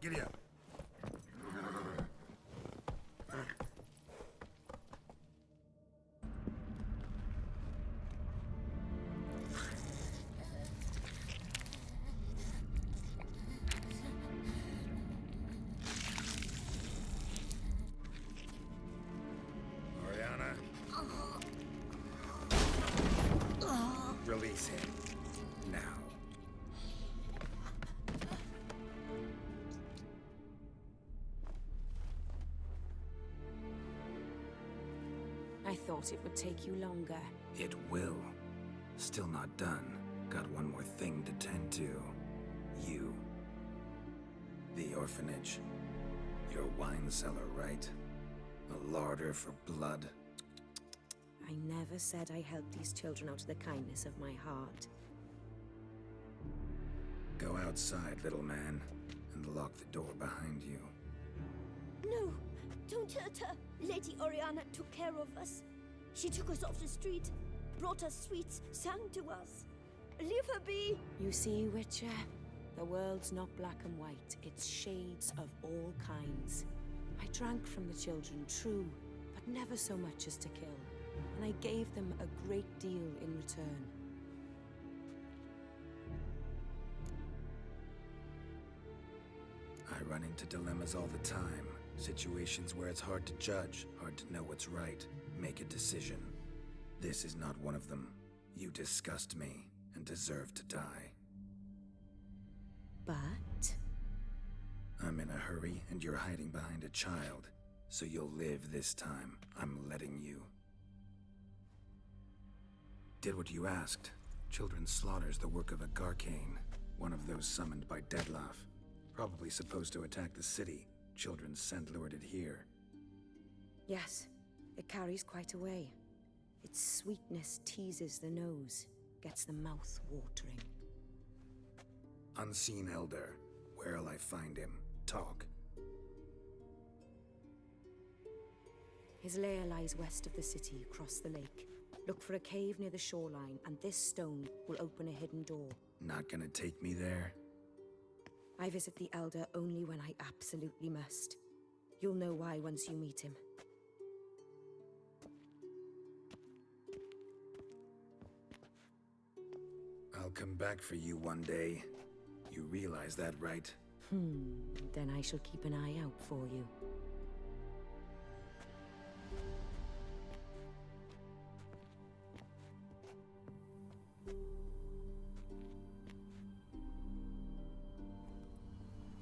Giddy up. Oriana. Release him. Now. I thought it would take you longer. It will. Still not done. Got one more thing to tend to. You. The orphanage. Your wine cellar, right? A larder for blood. I never said I helped these children out of the kindness of my heart. Go outside, little man, and lock the door behind you. No, don't hurt her. Lady Oriana took care of us. She took us off the street, brought us sweets, sang to us. Leave her be. You see, Witcher? The world's not black and white. It's shades of all kinds. I drank from the children, true, but never so much as to kill. And I gave them a great deal in return. I run into dilemmas all the time. Situations where it's hard to judge, hard to know what's right, make a decision. This is not one of them. You disgust me and deserve to die. But... I'm in a hurry and you're hiding behind a child. So you'll live this time. I'm letting you. Did what you asked. Children's slaughter's the work of a Garcane, one of those summoned by Dettlaff. Probably supposed to attack the city. Children's scent lured it here. yes, it carries quite a way. Its sweetness teases the nose, gets the mouth watering. Unseen Elder. Where'll I find him? Talk. His lair lies west of the city, across the lake. Look for a cave near the shoreline, and this stone will open a hidden door. Not gonna take me there? I visit the Elder only when I absolutely must. You'll know why once you meet him. I'll come back for you one day. You realize that, right? Then I shall keep an eye out for you.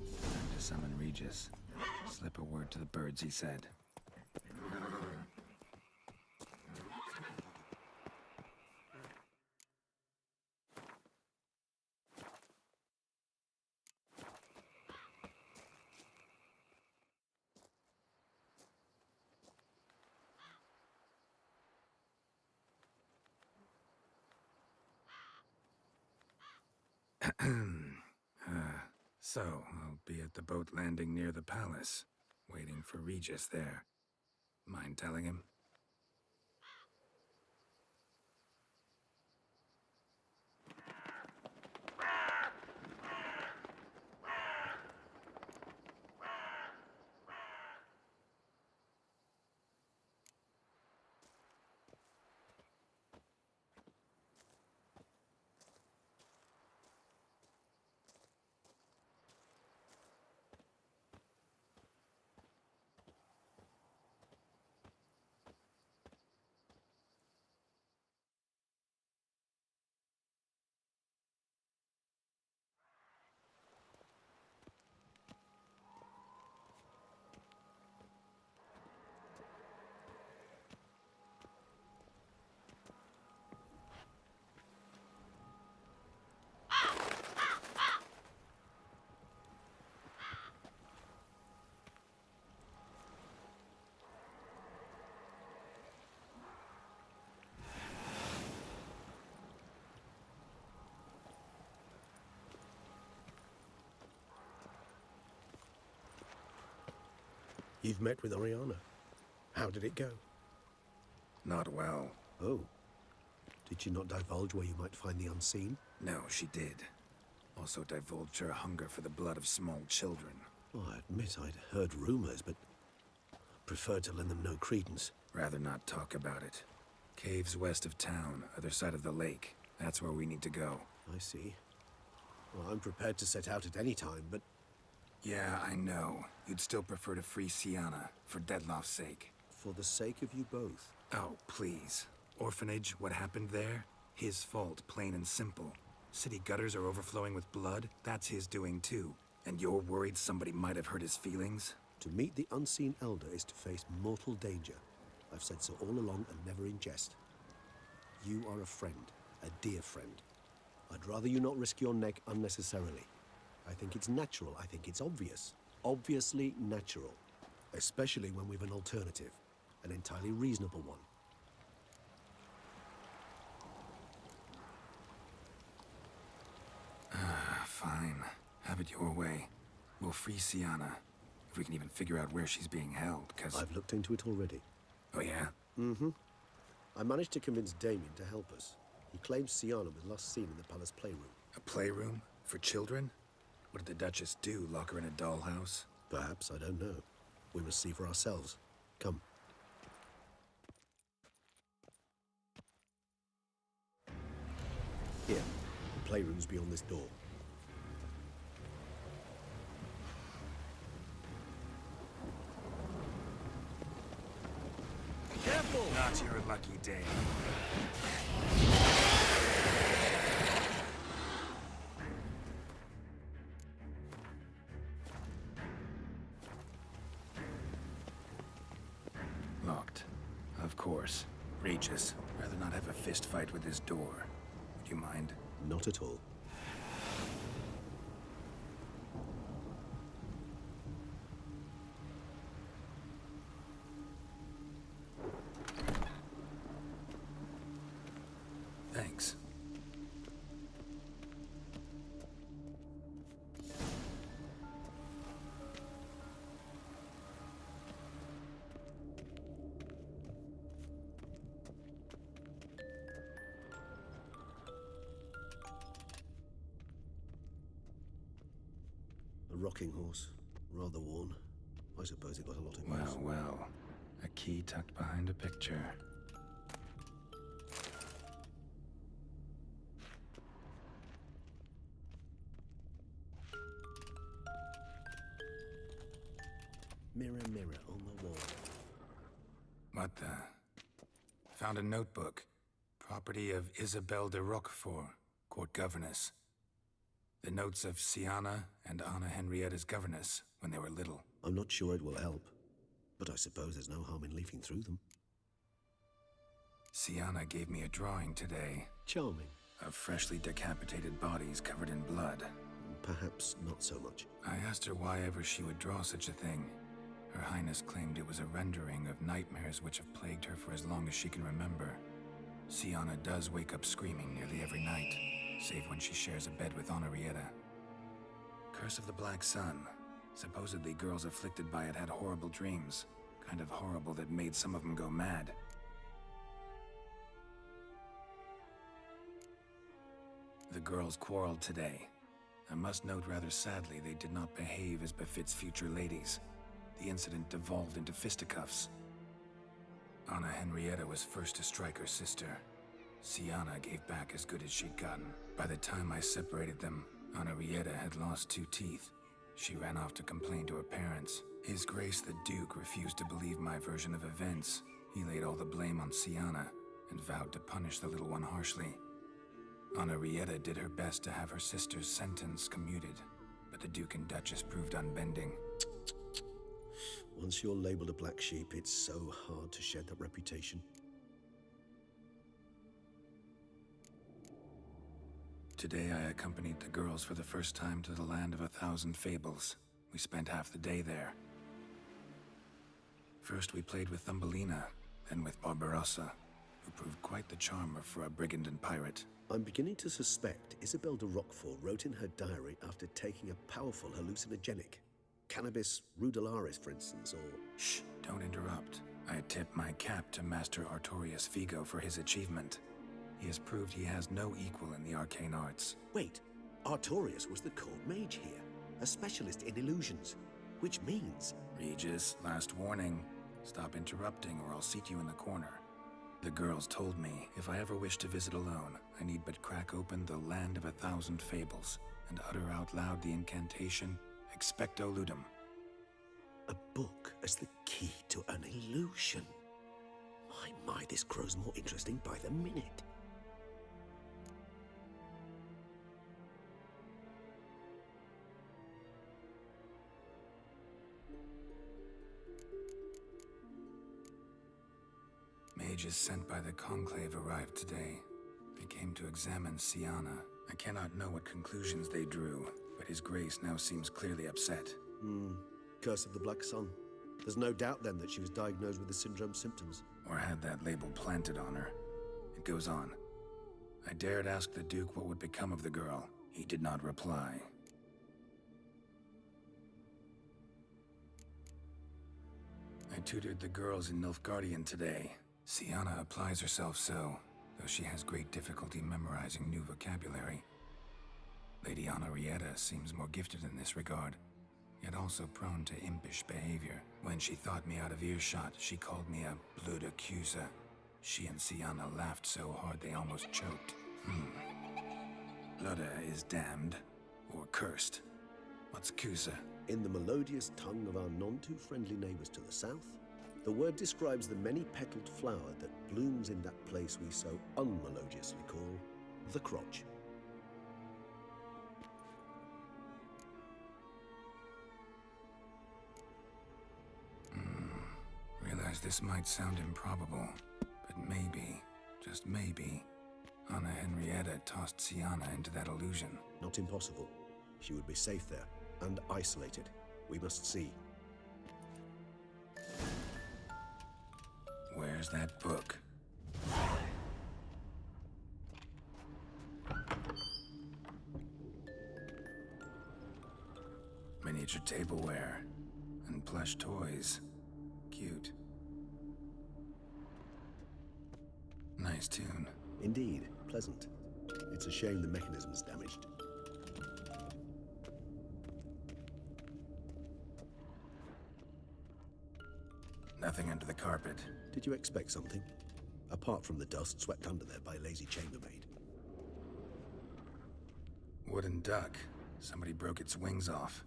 Time to summon Regis. Slip a word to the birds, he said. So, I'll be at the boat landing near the palace, waiting for Regis there. Mind telling him? You've met with Oriana. How did it go? Not well. Oh. Did she not divulge where you might find the unseen? No, she did. Also divulged her hunger for the blood of small children. Well, I admit I'd heard rumors, but preferred to lend them no credence. Rather not talk about it. Caves west of town, other side of the lake. That's where we need to go. I see. Well, I'm prepared to set out at any time, but Yeah, I know. You'd still prefer to free Sienna, for Dettlaff's sake. for the sake of you both. Oh, please. Orphanage, what happened there? His fault, plain and simple. City gutters are overflowing with blood. That's his doing too. And you're worried somebody might have hurt his feelings? To meet the unseen elder is to face mortal danger. I've said so all along and never in jest. You are a friend, a dear friend. I'd rather you not risk your neck unnecessarily. I think it's natural, I think it's obvious. Obviously natural. Especially when we've an alternative. An entirely reasonable one. Fine. Have it your way. We'll free Sienna. If we can even figure out where she's being held, cause... I've looked into it already. Oh yeah? I managed to convince Damien to help us. He claims Sienna was last seen in the palace playroom. A playroom? For children? What did the Duchess do? Lock her in a dollhouse? Perhaps, I don't know. We must see for ourselves. Come. Here, the playroom's beyond this door. Careful! Not your lucky day. Locked. Of course. Regis. Rather not have a fist fight with this door. Would you mind? Not at all. Thanks. A rocking horse. Rather worn. I suppose it got a lot of use. Well, well. A key tucked behind a picture. Mirror, mirror on the wall. What the? Found a notebook. Property of Isabelle de Roquefort, court governess. The notes of Sienna and Anna Henrietta's governess when they were little. I'm not sure it will help, but I suppose there's no harm in leafing through them. Sienna gave me a drawing today Charming. of freshly decapitated bodies covered in blood. Perhaps not so much. I asked her why ever she would draw such a thing. Her Highness claimed it was a rendering of nightmares which have plagued her for as long as she can remember. Sienna does wake up screaming nearly every night, save when she shares a bed with Henrietta. Curse of the Black Sun. Supposedly girls afflicted by it had horrible dreams. Kind of horrible that made some of them go mad. The girls quarreled today. I must note rather sadly they did not behave as befits future ladies. The incident devolved into fisticuffs. Anna Henrietta was first to strike her sister. Sienna gave back as good as she'd gotten. By the time I separated them, Henrietta had lost 2 teeth. She ran off to complain to her parents. His Grace the Duke refused to believe my version of events. He laid all the blame on Sienna and vowed to punish the little one harshly. Henrietta did her best to have her sister's sentence commuted, but the Duke and Duchess proved unbending. Once you're labeled a black sheep, it's so hard to shed that reputation. Today I accompanied the girls for the first time to the land of 1,000 fables. We spent half the day there. First we played with Thumbelina, then with Barbarossa, who proved quite the charmer for a brigand and pirate. I'm beginning to suspect Isabelle de Roquefort wrote in her diary after taking a powerful hallucinogenic. Cannabis rudelaris, for instance, or... Shh, don't interrupt. I tip my cap to Master Artorius Vigo for his achievement. He has proved he has no equal in the arcane arts. Wait, Artorius was the court mage here, a specialist in illusions. which means... Regis, last warning. Stop interrupting or I'll seat you in the corner. The girls told me if I ever wish to visit alone, I need but crack open the Land of 1,000 Fables and utter out loud the incantation, Expecto Ludum. A book as the key to an illusion. My, this grows more interesting by the minute. Mages sent by the Conclave arrived today. They came to examine Siana. I cannot know what conclusions they drew, but His Grace now seems clearly upset. Curse of the Black Sun. There's no doubt then that she was diagnosed with the syndrome symptoms. Or had that label planted on her. It goes on. I dared ask the Duke what would become of the girl. He did not reply. I tutored the girls in Nilfgaardian today. Siana applies herself so, though she has great difficulty memorizing new vocabulary. Lady Honorrietta seems more gifted in this regard, yet also prone to impish behavior. When she thought me out of earshot, she called me a blood accuser. She and Siana laughed so hard they almost choked. Blood is damned, or cursed. What's Cusa? In the melodious tongue of our none-too-friendly neighbors to the south, the word describes the many-petaled flower that blooms in that place we so unmelodiously call the crotch. Realize this might sound improbable, but maybe, just maybe, Anna Henrietta tossed Siana into that illusion. Not impossible. She would be safe there, and isolated. We must see. Where's that book? Miniature tableware and plush toys. Cute. Nice tune. Indeed, pleasant. It's a shame the mechanism's damaged. Nothing under the carpet. Did you expect something? Apart from the dust swept under there by a lazy chambermaid. Wooden duck. Somebody broke its wings off.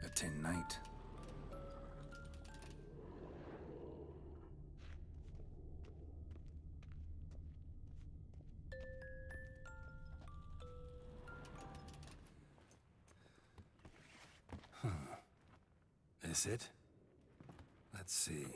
A tin knight. This it? Let's see.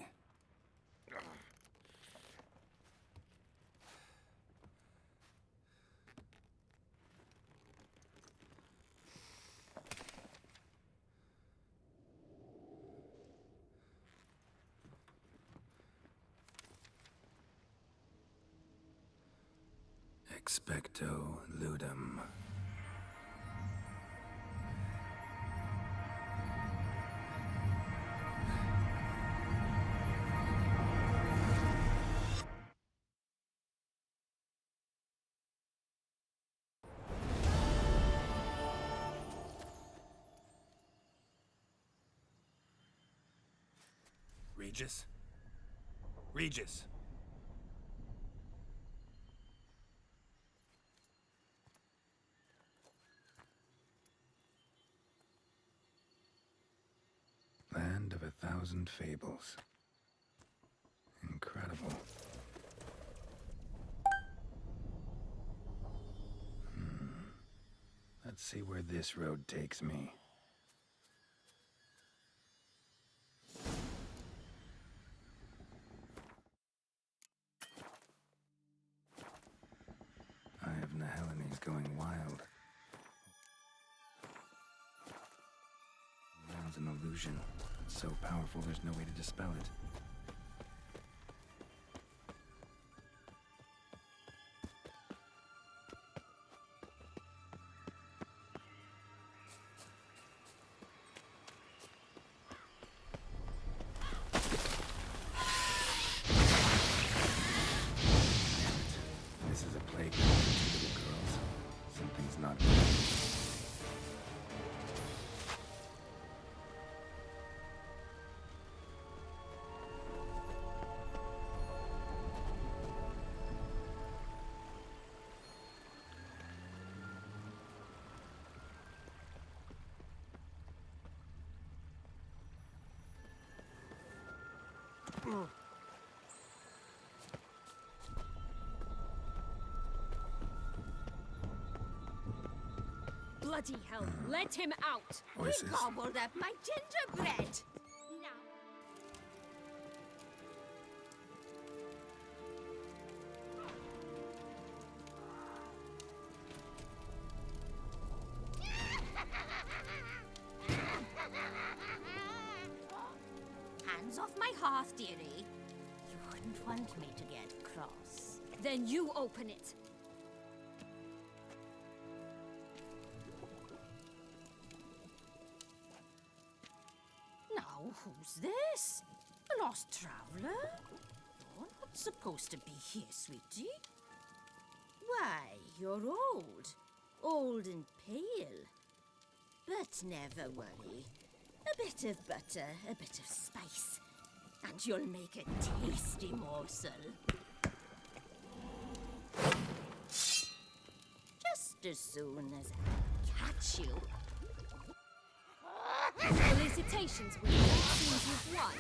Expecto Ludum. Regis? Regis! Land of 1,000 Fables. Incredible. Let's see where this road takes me. Eye of Nehelene is going wild. Now's an illusion. It's so powerful there's no way to dispel it. This is a playground for two little girls. Something's not right. Bloody hell, let him out! Voices. He gobbled up my gingerbread! Now... Hands off my hearth, dearie. You wouldn't want me to get cross. Then you open it! Now, who's this? A lost traveler? You're not supposed to be here, sweetie. Why, you're old. Old and pale. But never worry. A bit of butter, a bit of spice, and you'll make a tasty morsel. Just as soon as I catch you. Felicitations, Will. It seems you've won.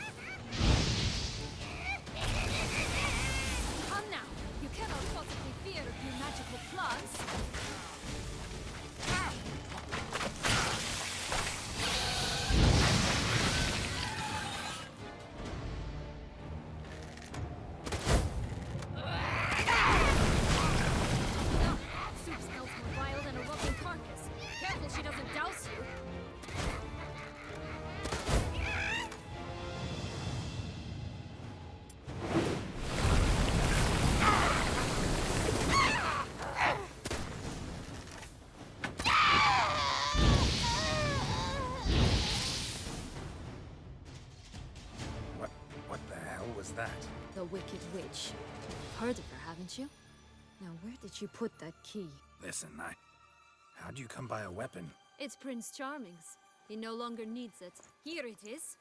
Come now. You cannot possibly fear a few magical plants. Soup smells more vile than a rotten carcass. Careful she doesn't douse you. What the hell was that? The Wicked Witch. You've heard of her, haven't you? Now, where did you put that key? Listen, how'd you come by a weapon? It's Prince Charming's. He no longer needs it. Here it is.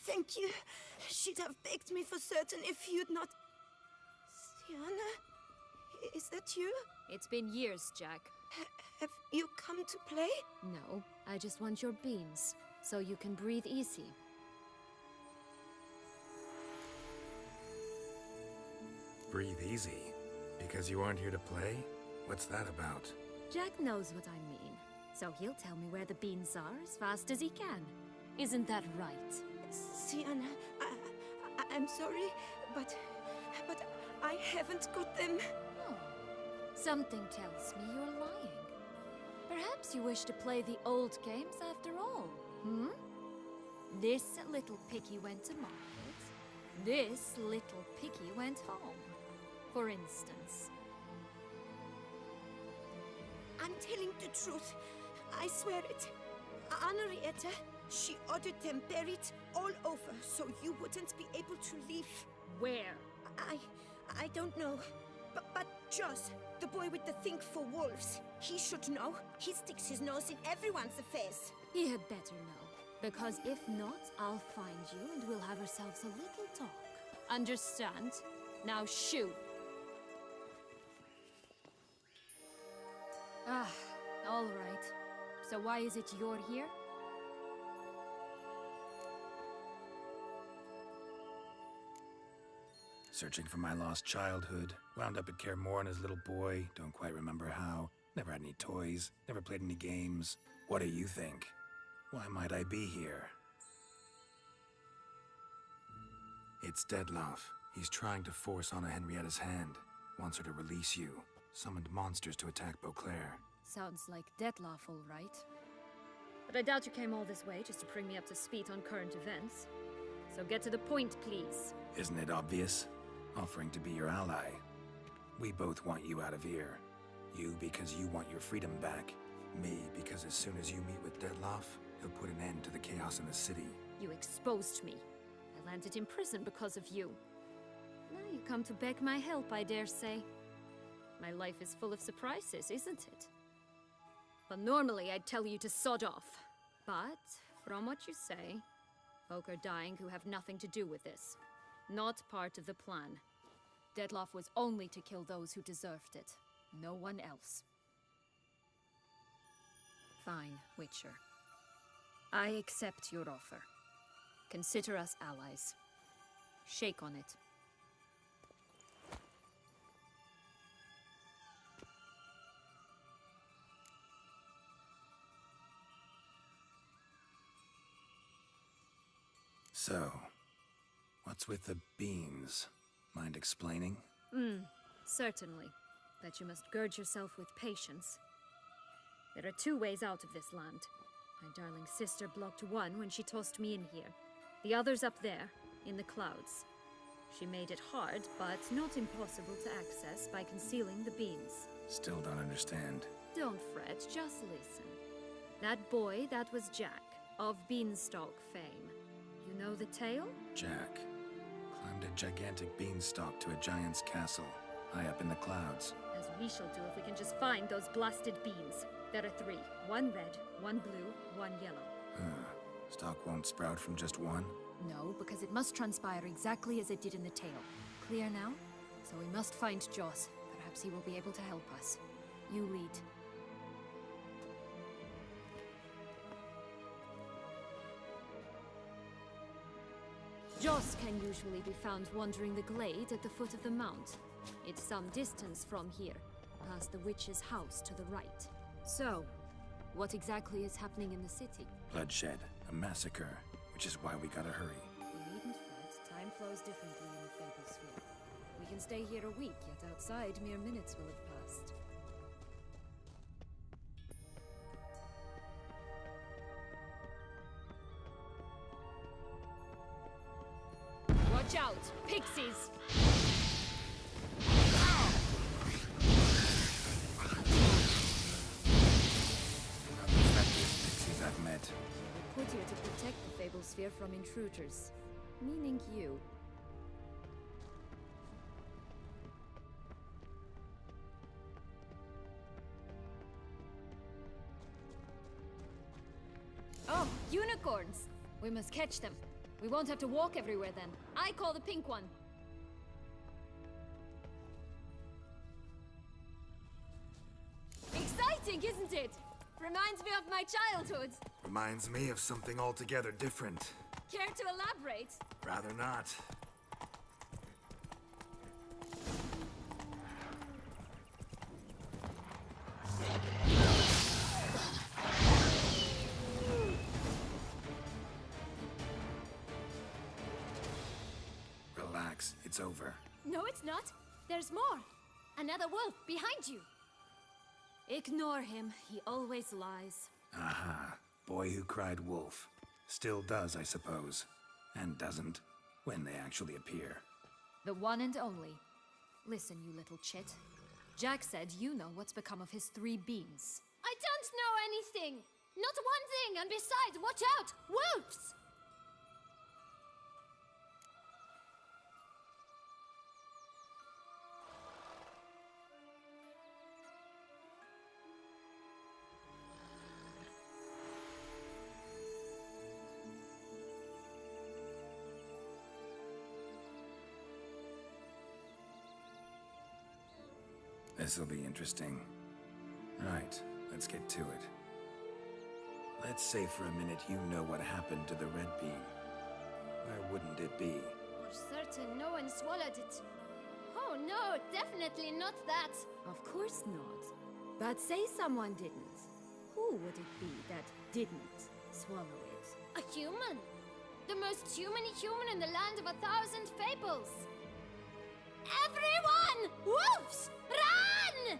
Thank you. She'd have begged me for certain if you'd not... Sienna? Is that you? It's been years, Jack. Have you come to play? No, I just want your beans, so you can breathe easy. Breathe easy. Because you aren't here to play? What's that about? Jack knows what I mean, so he'll tell me where the beans are as fast as he can. Isn't that right? Sienna, I'm sorry, but I haven't got them. Oh, something tells me you're lying. Perhaps you wish to play the old games after all, hmm? This little piggy went to market. This little piggy went home, for instance. I'm telling the truth. I swear it. Henrietta, she ordered them buried all over so you wouldn't be able to leave. Where? I don't know. But Joss, the boy with the thing for wolves, he should know. He sticks his nose in everyone's affairs. He had better know. Because if not, I'll find you and we'll have ourselves a little talk. Understand? Now shoo! Ah, all right. So why is it you're here? Searching for my lost childhood. Wound up at Kaer Morhen as a little boy. Don't quite remember how. Never had any toys. Never played any games. What do you think? Why might I be here? It's Dettlaff. He's trying to force Anna Henrietta's hand. Wants her to release you. Summoned monsters to attack Beauclair. Sounds like Dettlaff, all right. But I doubt you came all this way just to bring me up to speed on current events. So get to the point, please. Isn't it obvious? Offering to be your ally. We both want you out of here. You because you want your freedom back. Me because as soon as you meet with Dettlaff, he'll put an end to the chaos in the city. You exposed me. I landed in prison because of you. Now you come to beg my help, I dare say. My life is full of surprises, isn't it? But normally I'd tell you to sod off. But, from what you say, folk are dying who have nothing to do with this. Not part of the plan. Dettlaff was only to kill those who deserved it. No one else. Fine, Witcher. I accept your offer. Consider us allies. Shake on it. So, what's with the beans? Mind explaining? Certainly. But you must gird yourself with patience. There are two ways out of this land. My darling sister blocked one when she tossed me in here. The other's up there, in the clouds. She made it hard, but not impossible to access by concealing the beans. Still don't understand. Don't fret, just listen. That boy, that was Jack, of Beanstalk fame. You know the tale? Jack climbed a gigantic beanstalk to a giant's castle, high up in the clouds. As we shall do if we can just find those blasted beans. There are three. One red, one blue, one yellow. Stalk won't sprout from just one? No, because it must transpire exactly as it did in the tale. Clear now? So we must find Joss. Perhaps he will be able to help us. You lead. Joss can usually be found wandering the glade at the foot of the mount. It's some distance from here, past the witch's house to the right. So, what exactly is happening in the city? Bloodshed, a massacre, which is why we gotta hurry. You needn't fret. Time flows differently in the Fableспhere. We can stay here a week, yet outside mere minutes will have passed. Watch out! Pixies! Not the friendliest pixies I've met. We're put here to protect the Fableспhere from intruders. Meaning you. Oh, unicorns! We must catch them. We won't have to walk everywhere then. I call the pink one. Exciting, isn't it? Reminds me of my childhood. Reminds me of something altogether different. Care to elaborate? Rather not. Relax, it's over. No, it's not. There's more. Another wolf behind you. Ignore him. He always lies. Aha, boy who cried wolf. Still does, I suppose. And doesn't, when they actually appear. The one and only. Listen, you little chit. Jack said you know what's become of his 3 beans. I don't know anything. Not one thing, and besides, watch out! Wolves! This'll be interesting. Right, let's get to it. Let's say for a minute you know what happened to the red bean. Where wouldn't it be? For certain, no one swallowed it. Oh no, definitely not that. Of course not. But say someone didn't. Who would it be that didn't swallow it? A human. The most humany human in the land of 1,000 fables. Everyone! Wolves! Run!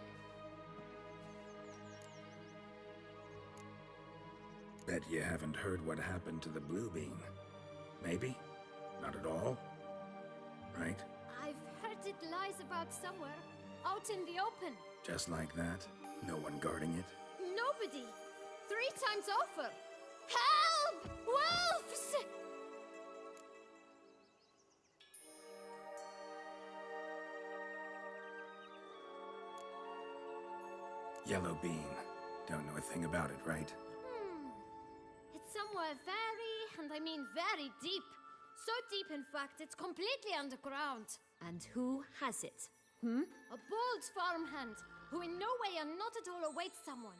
Bet you haven't heard what happened to the blue bean. Maybe? Not at all? Right? I've heard it lies about somewhere, out in the open. Just like that? No one guarding it? Nobody. 3 times over. Help! Wolves! Yellow bean. Don't know a thing about it, right? It's somewhere very, and I mean very deep. So deep, in fact, it's completely underground. And who has it? A bold farmhand who in no way and not at all awaits someone.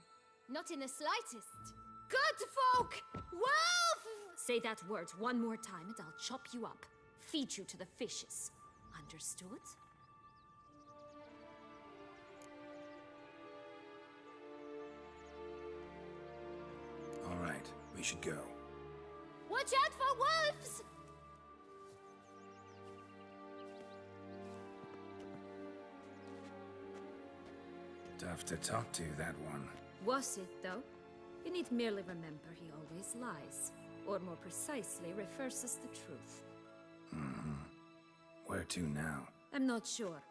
Not in the slightest. Good folk! Wolf! Say that word one more time and I'll chop you up. Feed you to the fishes. Understood? All right, we should go. Watch out for wolves! Tough to talk to, that one. Was it, though? You need merely remember he always lies. Or more precisely, refers us the truth. Where to now? I'm not sure.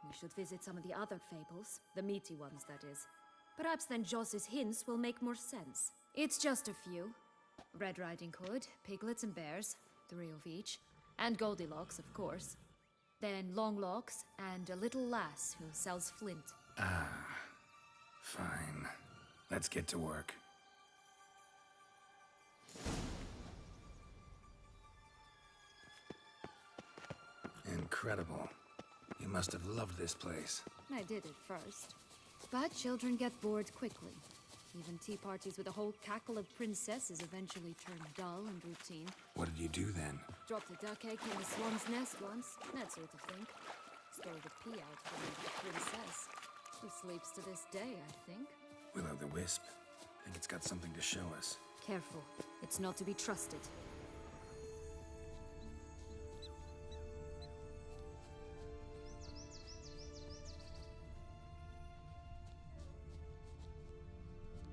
We should visit some of the other fables. The meaty ones, that is. Perhaps then Joss's hints will make more sense. It's just a few. Red Riding Hood, piglets and bears, 3 of each. And Goldilocks, of course. Then Longlocks, and a little lass who sells flint. Fine. Let's get to work. Incredible. You must have loved this place. I did at first. But children get bored quickly. Even tea parties with a whole cackle of princesses eventually turn dull and routine. What did you do then? Dropped a duck egg in a swan's nest once, that sort of thing. Stole the pea out from the princess, who sleeps to this day, I think. Will-o'-the-Wisp. Think it's got something to show us. Careful, it's not to be trusted.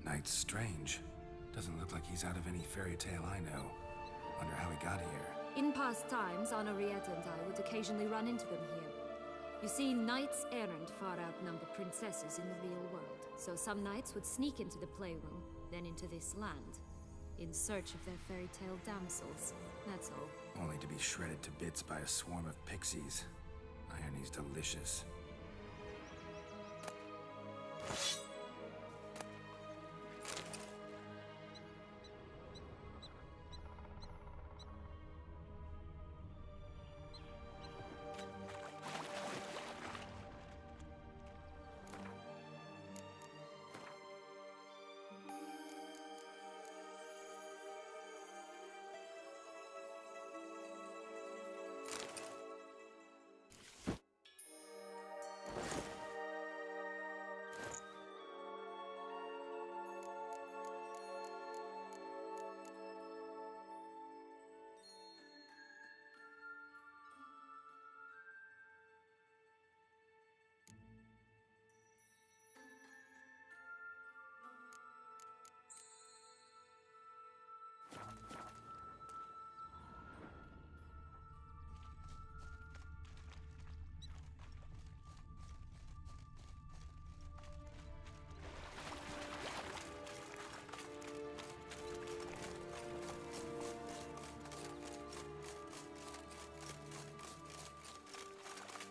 Knight's strange. Doesn't look like he's out of any fairy tale I know. Wonder how he got here. In past times, Henrietta and I would occasionally run into them here. You see, knights errant far outnumber princesses in the real world. So some knights would sneak into the playroom, then into this land, in search of their fairy tale damsels. That's all. Only to be shredded to bits by a swarm of pixies. Irony's delicious.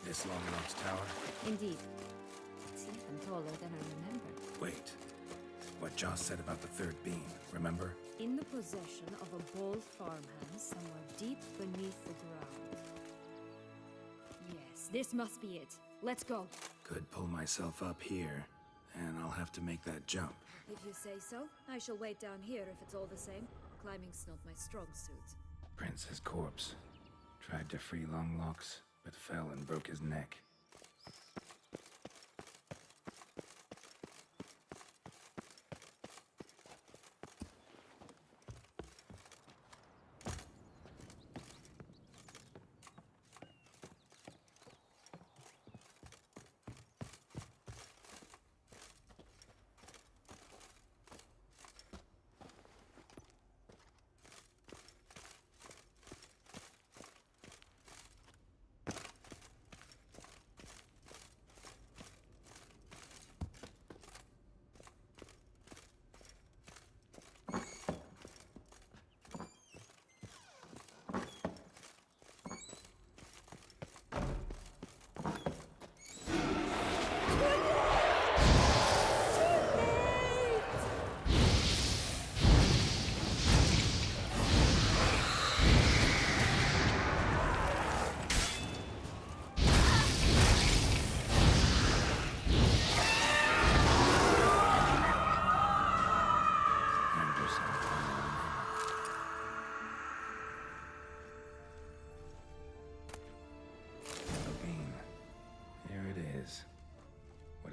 This Longlocks Tower? Indeed. It's even taller than I remember. Wait. What Joss said about the third beam, remember? In the possession of a bold farmhand somewhere deep beneath the ground. Yes, this must be it. Let's go. Could pull myself up here, and I'll have to make that jump. If you say so, I shall wait down here if it's all the same. Climbing's not my strong suit. Prince's corpse. Tried to free Longlocks, but fell and broke his neck.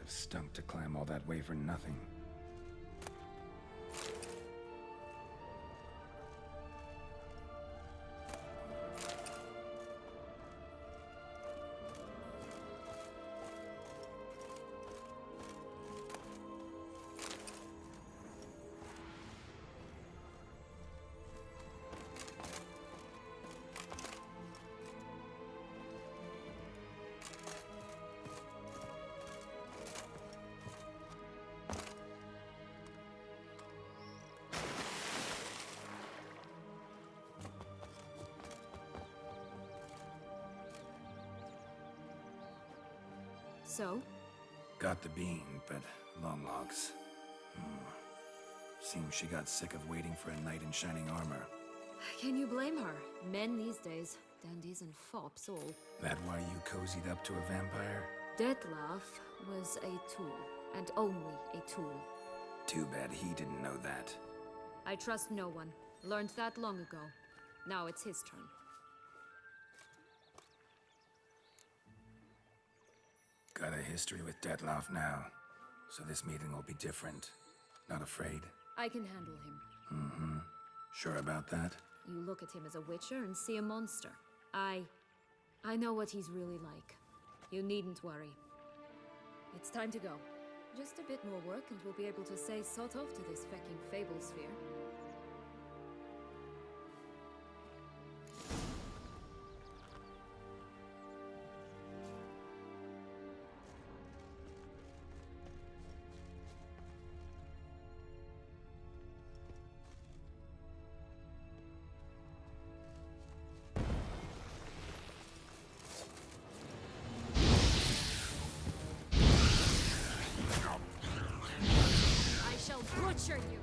have stunk to climb all that way for nothing. So? Got the bean, but long logs. Seems she got sick of waiting for a knight in shining armor. Can you blame her? Men these days, dandies and fops all. That why you cozied up to a vampire? Dettlaff was a tool, and only a tool. Too bad he didn't know that. I trust no one. Learned that long ago. Now it's his turn. Got a history with Dettlaff now, so this meeting will be different. Not afraid? I can handle him. Sure about that? You look at him as a witcher and see a monster. I know what he's really like. You needn't worry. It's time to go. Just a bit more work and we'll be able to say sod off to this fecking fable sphere. I shall butcher you!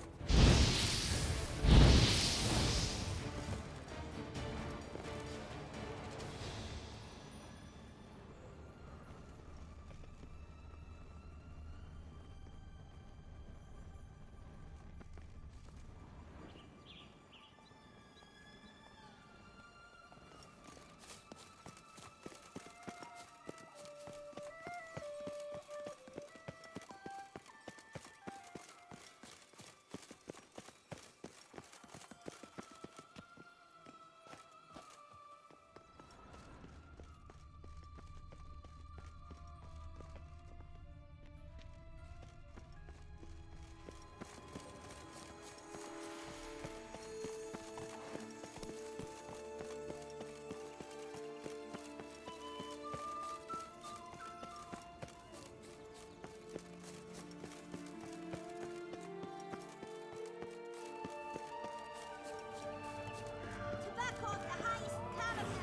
Tobacco of the highest caliber.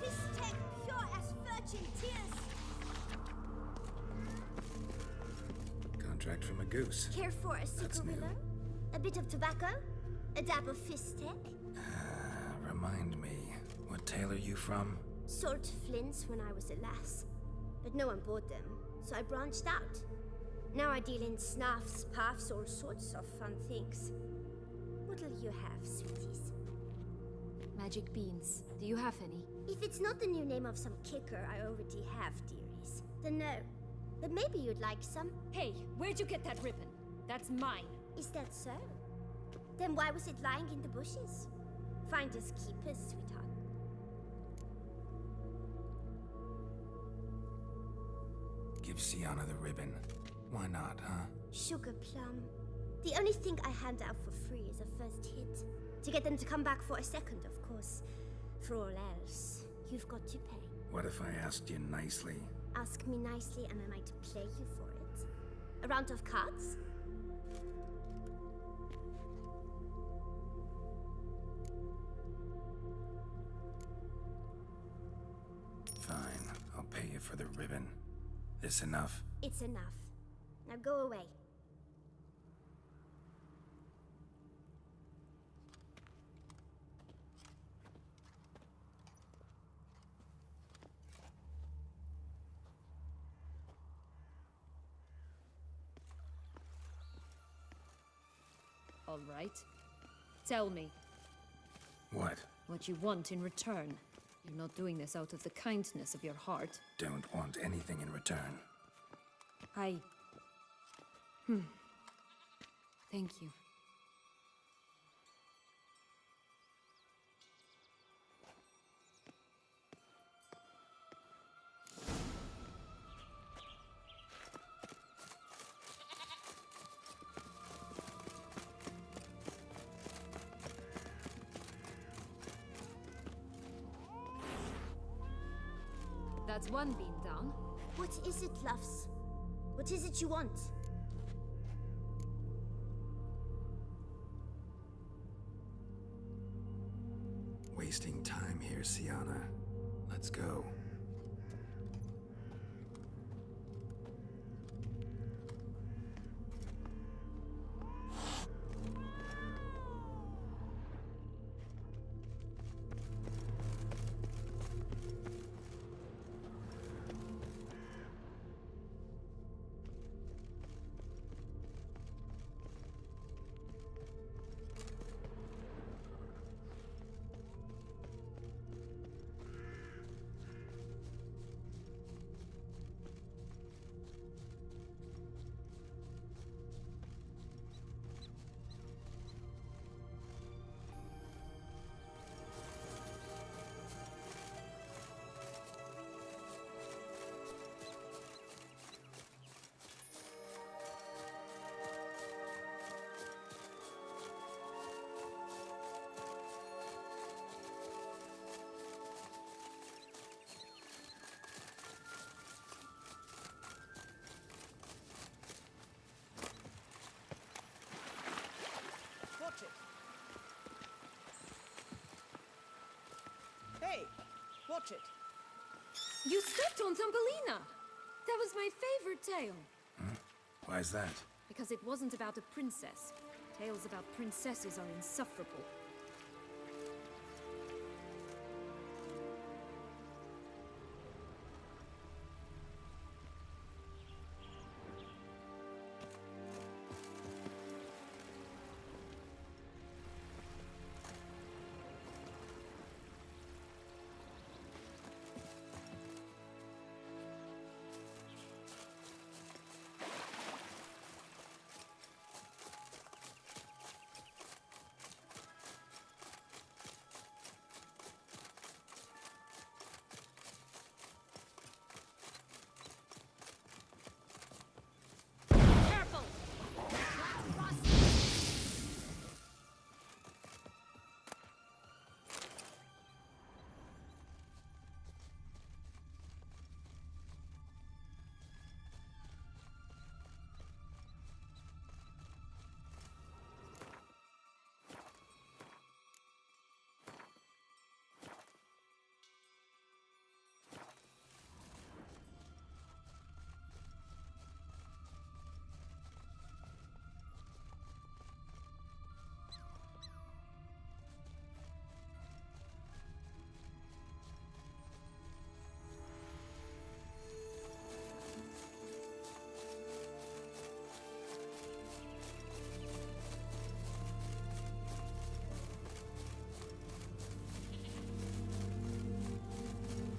This tech pure as virgin tears. Contract from a goose. Care for a That's new. cigarillo? A bit of tobacco? A dab of fistek? Remind me, what tale are you from? Sold flints when I was a lass. But no one bought them, so I branched out. Now I deal in snuffs, puffs, all sorts of fun things. What'll you have, sweeties? Magic beans. Do you have any? If it's not the new name of some kicker I already have, dearies, then no. But maybe you'd like some. Hey, where'd you get that ribbon? That's mine. Is that so? Then why was it lying in the bushes? Finders keepers, sweetheart. Give Sienna the ribbon. Why not, huh? Sugar plum. The only thing I hand out for free is a first hit. To get them to come back for a second, of course. For all else, you've got to pay. What if I asked you nicely? Ask me nicely and I might play you for it. A round of cards? Fine, I'll pay you for the ribbon. This enough? It's enough. Now go away. All right. Tell me What? what you want in return. You're not doing this out of the kindness of your heart. Don't want anything in return. Hi. Thank you. That's one beam down. What is it, loves? What is it you want? Wasting time here, Sienna. Let's go. Watch it. Hey, watch it. You stepped on Thumbelina! That was my favorite tale. Why is that? Because it wasn't about a princess. Tales about princesses are insufferable.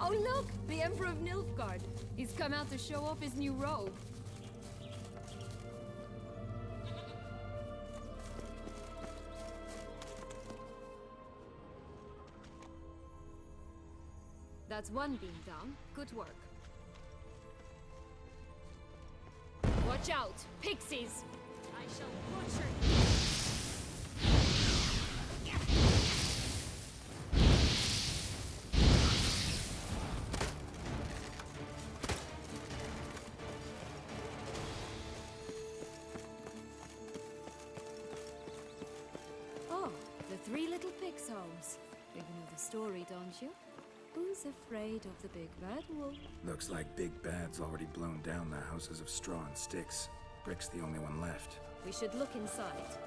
Oh look! The Emperor of Nilfgaard. He's come out to show off his new robe. That's one beam down. Good work. Watch out! Pixies! I shall butcher you! Oh, the Three Little Pigs homes. You know the story, don't you? Who's afraid of the big bad wolf? Looks like Big Bad's already blown down the houses of straw and sticks. Brick's the only one left. We should look inside.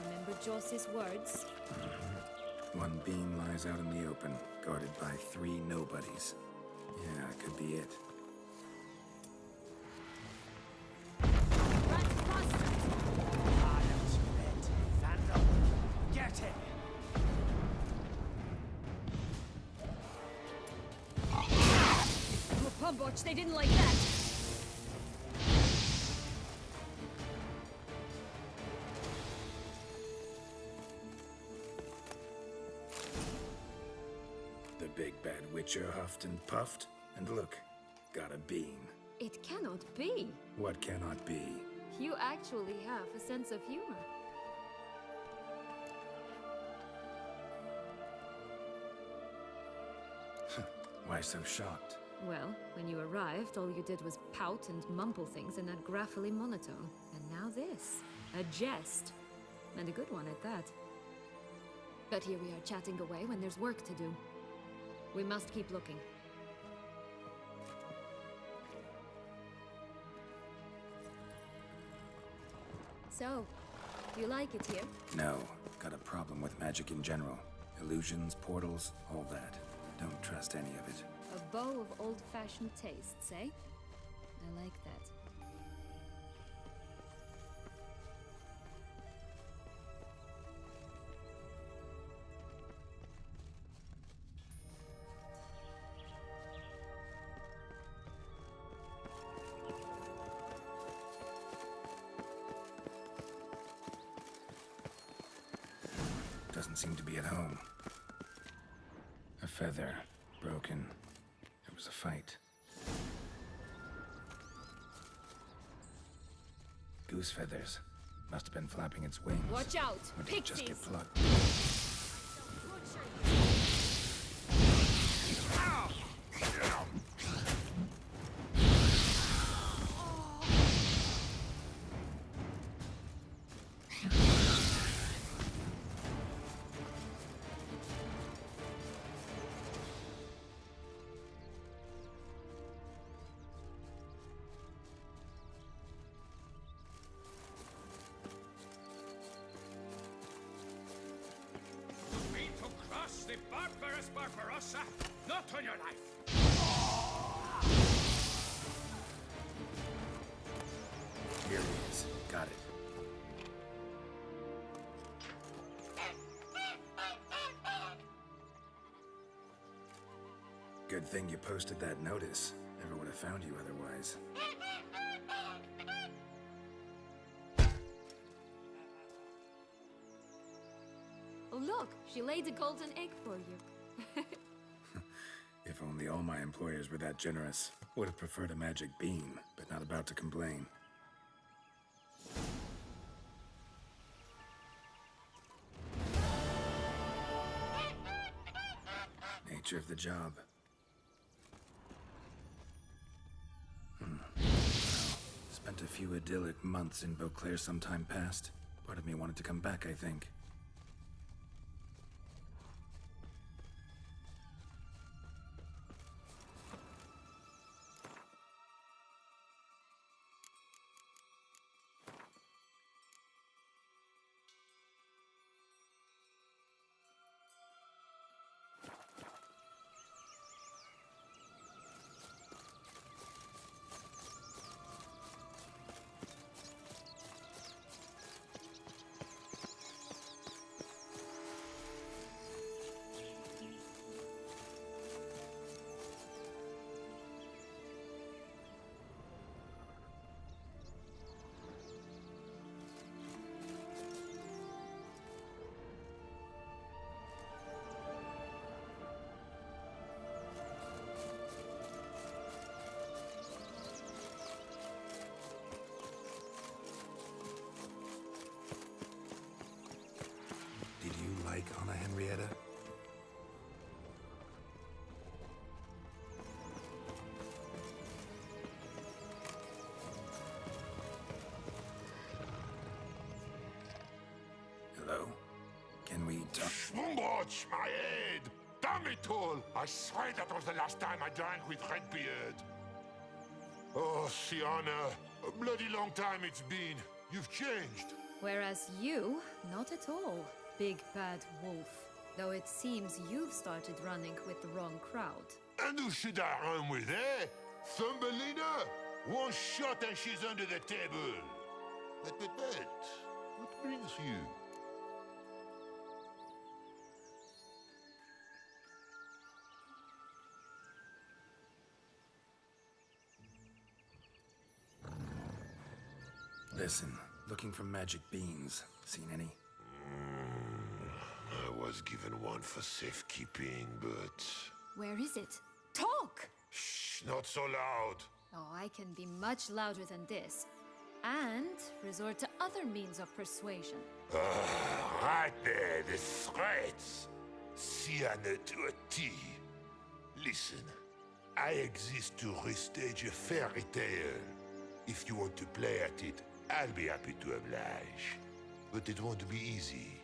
Remember Joss's words? One beam lies out in the open, guarded by 3 nobodies. Yeah, it could be it. Get him! Oh, Pumbotch, they didn't like that! Nature huffed and puffed, and look, got a bean. It cannot be. What cannot be? You actually have a sense of humor. Why so shocked? Well, when you arrived, all you did was pout and mumble things in that graphically monotone. And now this. A jest. And a good one at that. But here we are chatting away when there's work to do. We must keep looking. So, you like it here? No, got a problem with magic in general. Illusions, portals, all that. Don't trust any of it. A bow of old-fashioned tastes, eh? I like that. Doesn't seem to be at home. A feather. Broken. There was a fight. Goose feathers. Must have been flapping its wings. Watch out! Or did it just get Pixies! plucked? Mean to cross the barbarous Barbarossa? Not on your life! Here he is. Got it. Good thing you posted that notice. Never would have found you otherwise. Oh look, she laid a golden egg for you. If only all my employers were that generous. Would have preferred a magic beam, but not about to complain. Nature of the job. Well, spent a few idyllic months in Beauclair some time past. Part of me wanted to come back, I think. Did you like Anna Henrietta? Hello? Can we talk? Schwumbrotch, my head! Damn it all! I swear that was the last time I drank with Redbeard. Oh, Sienna, a bloody long time it's been. You've changed. Whereas you, not at all, big bad wolf. Though it seems you've started running with the wrong crowd. And who should I run with, eh? Thumbelina? One shot and she's under the table. But, what brings you? Listen, looking for magic beans. Seen any? I was given one for safekeeping, but Where is it? Talk! Shh, not so loud. Oh, I can be much louder than this. And resort to other means of persuasion. Right there, the threats. Sienna to a T. Listen, I exist to restage a fairy tale. If you want to play at it, I'll be happy to oblige. But it won't be easy.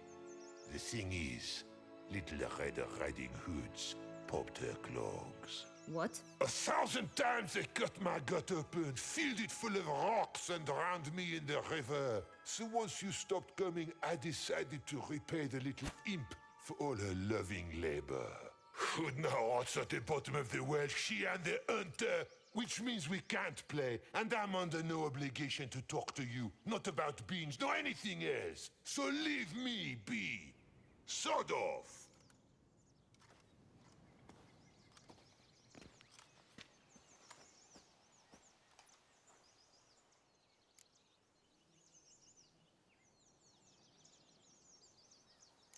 The thing is, Little Red Riding Hoods popped her clogs. What? 1,000 times they cut my gut open, filled it full of rocks, and drowned me in the river. So once you stopped coming, I decided to repay the little imp for all her loving labor. Now what's at the bottom of the well, she and the hunter, which means we can't play, and I'm under no obligation to talk to you, not about beans, nor anything else. So leave me be. Sod off.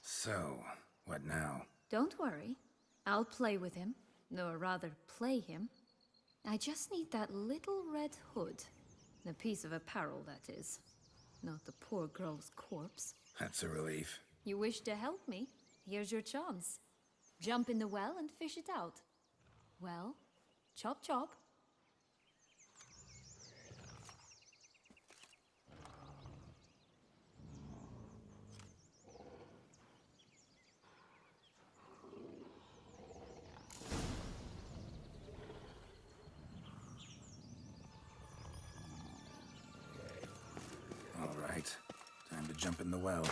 So, what now? Don't worry. I'll play with him. Or rather, play him. I just need that little red hood. A piece of apparel, that is. Not the poor girl's corpse. That's a relief. You wish to help me? Here's your chance. Jump in the well and fish it out. Well, chop chop. All right. Time to jump in the well.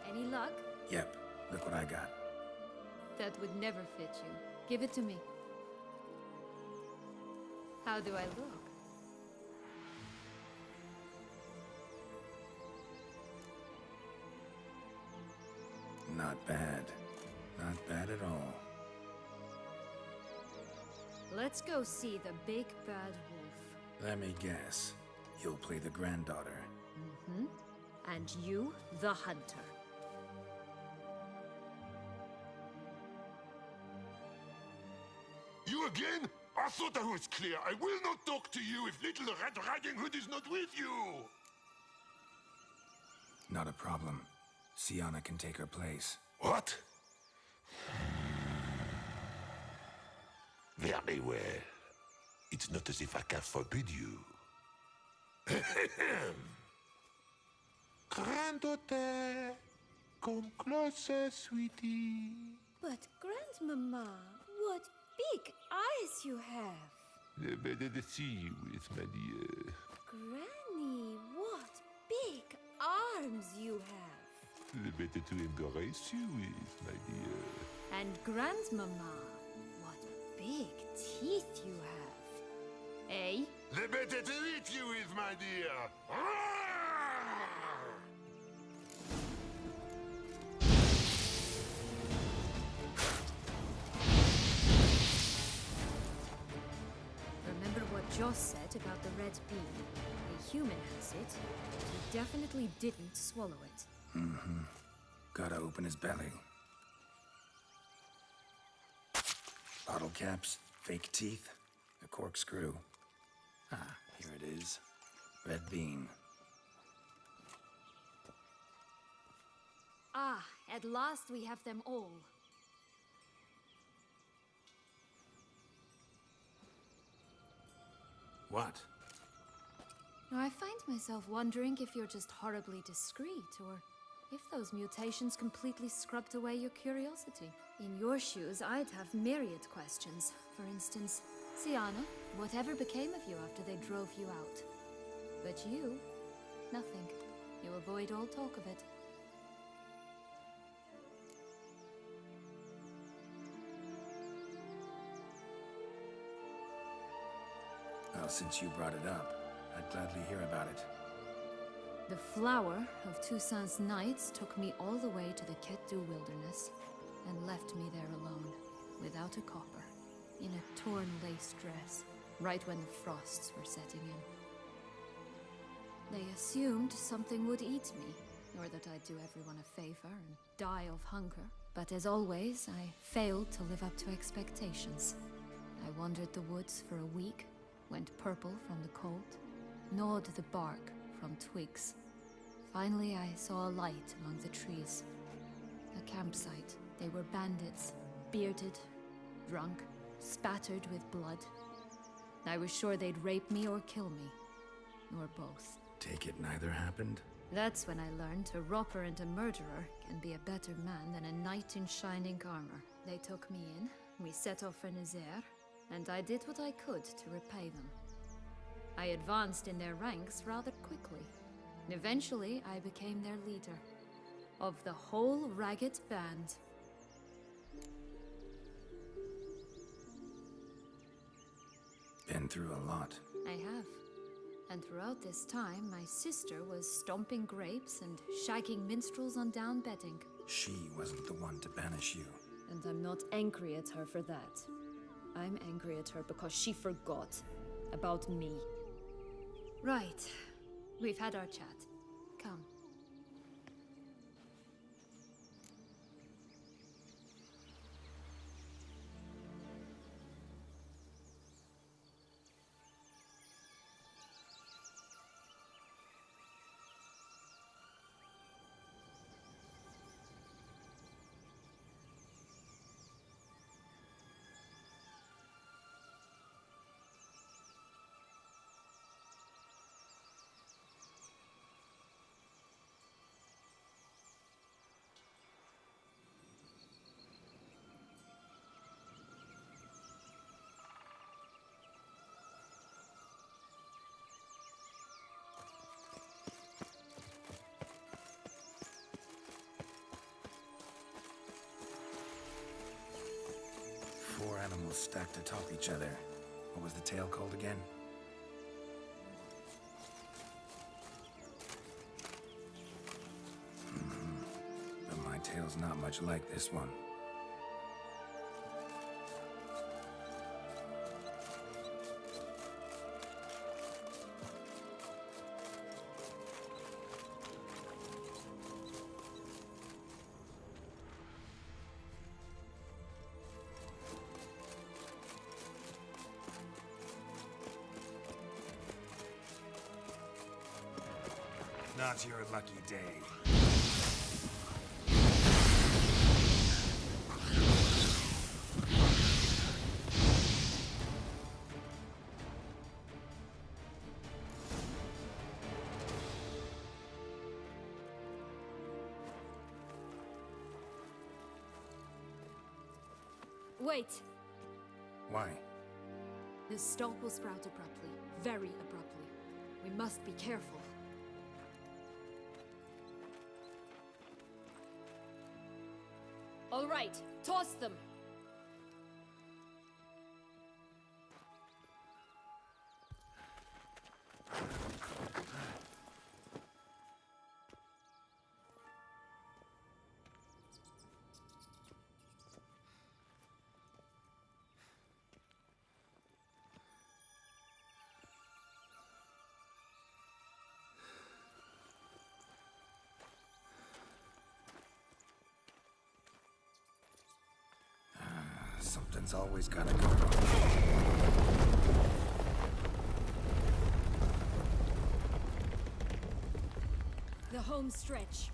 Any luck? Yep, look what I got. That would never fit you. Give it to me. How do I look? Not bad. Not bad at all. Let's go see the big bad wolf. Let me guess. You'll play the granddaughter. And you, the hunter. You again? I thought I was clear. I will not talk to you if Little Red Riding Hood is not with you. Not a problem. Sienna can take her place. What? Very well. It's not as if I can forbid you. Granddaughter, come closer, sweetie. But, Grandmama, what big eyes you have. The better to see you with, my dear. Granny, what big arms you have. The better to embrace you with, my dear. And Grandmama, what big teeth you have. Eh? The better to eat you with, my dear. Remember what Joss said about the red bean? A human has it. He definitely didn't swallow it. Gotta open his belly. Bottle caps, fake teeth, a corkscrew. Ah, here it is. Red bean. Ah, at last we have them all. What? Now, I find myself wondering if you're just horribly discreet, or if those mutations completely scrubbed away your curiosity. In your shoes, I'd have myriad questions. For instance, Siana, whatever became of you after they drove you out? But you, nothing. You avoid all talk of it. Well, since you brought it up, I'd gladly hear about it. The flower of Toussaint's Knights took me all the way to the Ketdu wilderness and left me there alone, without a copper, in a torn lace dress, right when the frosts were setting in. They assumed something would eat me, or that I'd do everyone a favor and die of hunger. But as always, I failed to live up to expectations. I wandered the woods for a week, went purple from the cold, gnawed the bark from twigs. Finally, I saw a light among the trees. A campsite. They were bandits, bearded, drunk, spattered with blood. I was sure they'd rape me or kill me, or both. Take it neither happened? That's when I learned a robber and a murderer can be a better man than a knight in shining armor. They took me in, we set off for Nazaire, and I did what I could to repay them. I advanced in their ranks rather quickly. Eventually, I became their leader. Of the whole ragged band. Been through a lot. I have. And throughout this time, my sister was stomping grapes and shagging minstrels on down bedding. She wasn't the one to banish you. And I'm not angry at her for that. I'm angry at her because she forgot about me. Right. We've had our chat. Come. Four animals stacked atop each other. What was the tale called again? But my tale's not much like this one. Not your lucky day. Wait! Why? The stalk will sprout abruptly. Very abruptly. We must be careful. All right, toss them! Something's always gotta go wrong. The home stretch.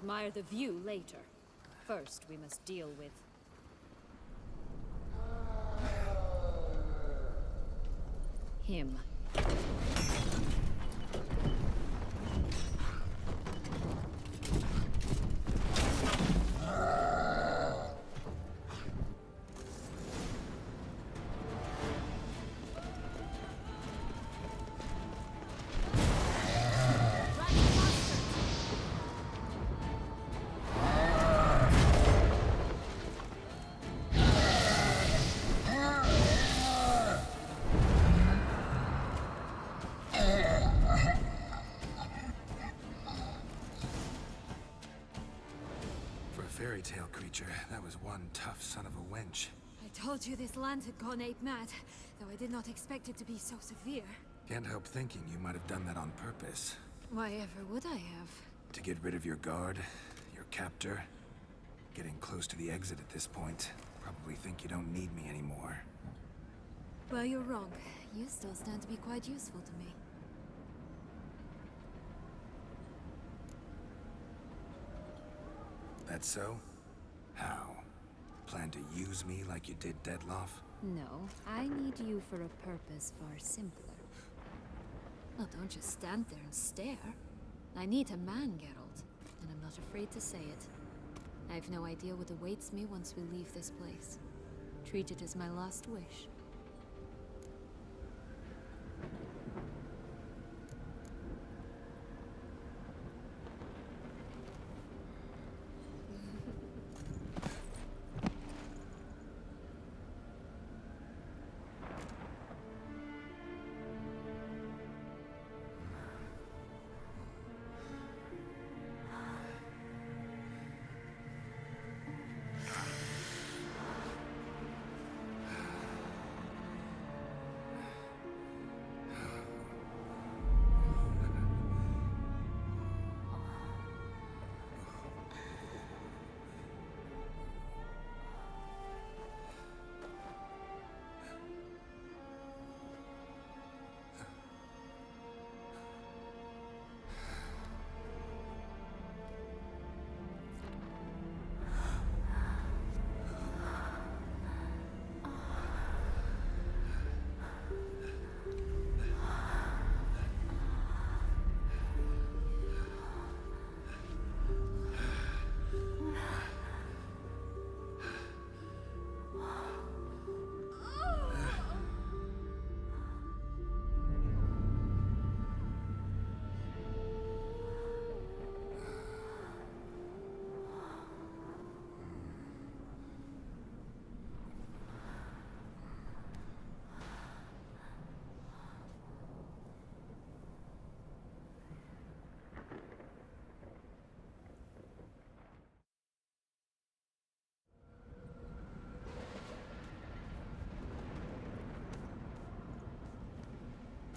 admire the view later. First, we must deal with... him. Fairy tale creature, that was one tough son of a wench. I told you this land had gone ape mad, though I did not expect it to be so severe. Can't help thinking you might have done that on purpose. Why ever would I have? To get rid of your guard, your captor. Getting close to the exit at this point. Probably think you don't need me anymore. Well, you're wrong. You still stand to be quite useful to me. That so? How? Plan to use me like you did Dettlaff? No, I need you for a purpose far simpler. Well, don't just stand there and stare. I need a man, Geralt, and I'm not afraid to say it. I have no idea what awaits me once we leave this place. Treat it as my last wish.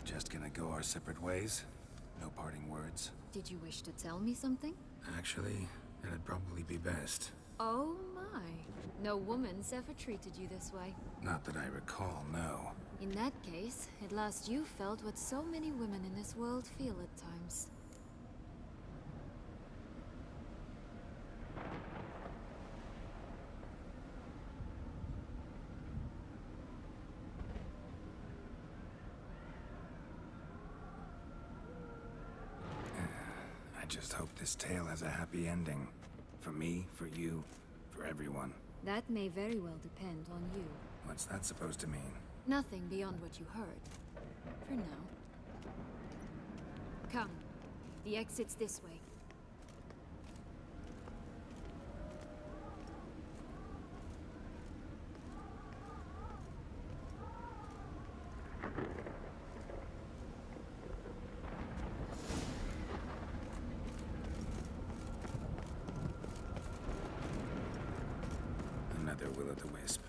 Just gonna go our separate ways? No parting words? Did you wish to tell me something? Actually, it'd probably be best. Oh my. No woman's ever treated you this way. Not that I recall, no. In that case, at last you felt what so many women in this world feel at times. I just hope this tale has a happy ending. For me, for you, for everyone. That may very well depend on you. What's that supposed to mean? Nothing beyond what you heard. For now. Come. The exit's this way. Another will-o'-the-wisp.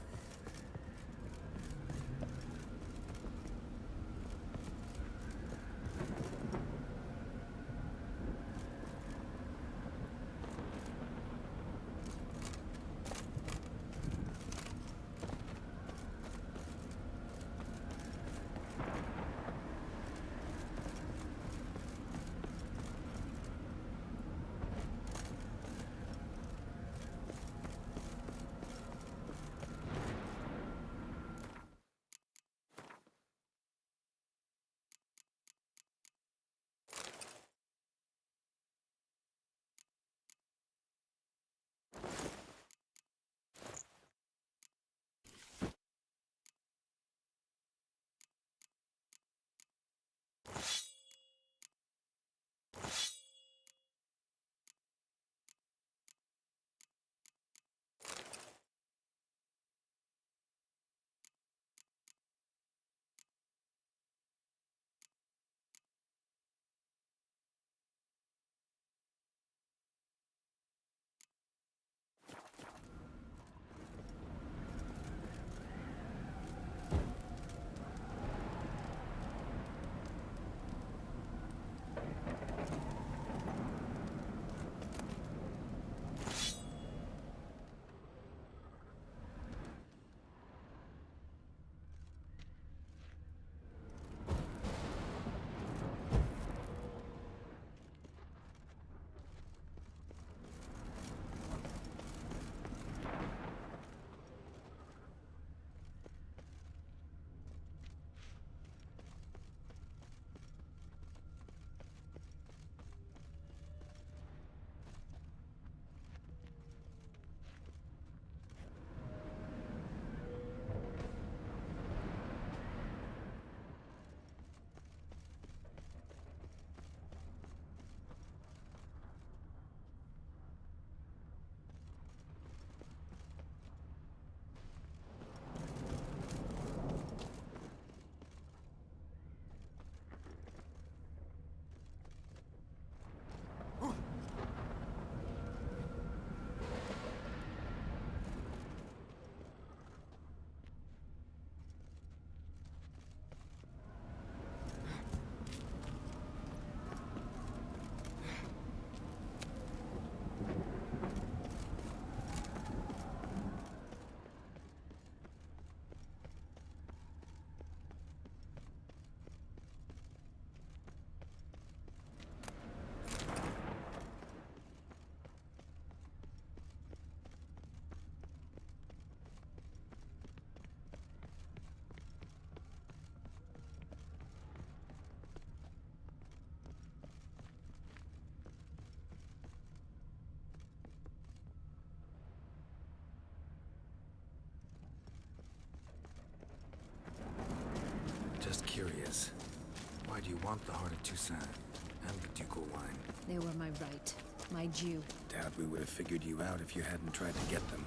Why do you want the Heart of Toussaint and the ducal wine? They were my right, my due. Doubt we would have figured you out if you hadn't tried to get them.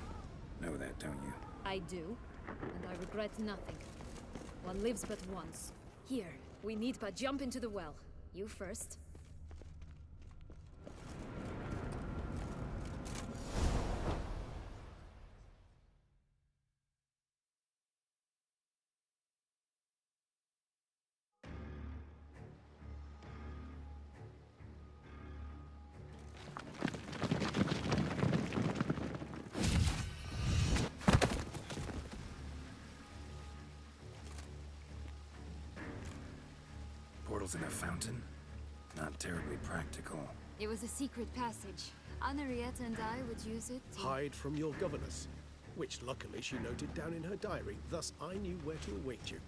Know that, don't you? I do, and I regret nothing. One lives but once. Here, we need but jump into the well. You first. Portals in a fountain? Not terribly practical. It was a secret passage. Henriette and I would use it to... Hide from your governess, which luckily she noted down in her diary, thus I knew where to await you.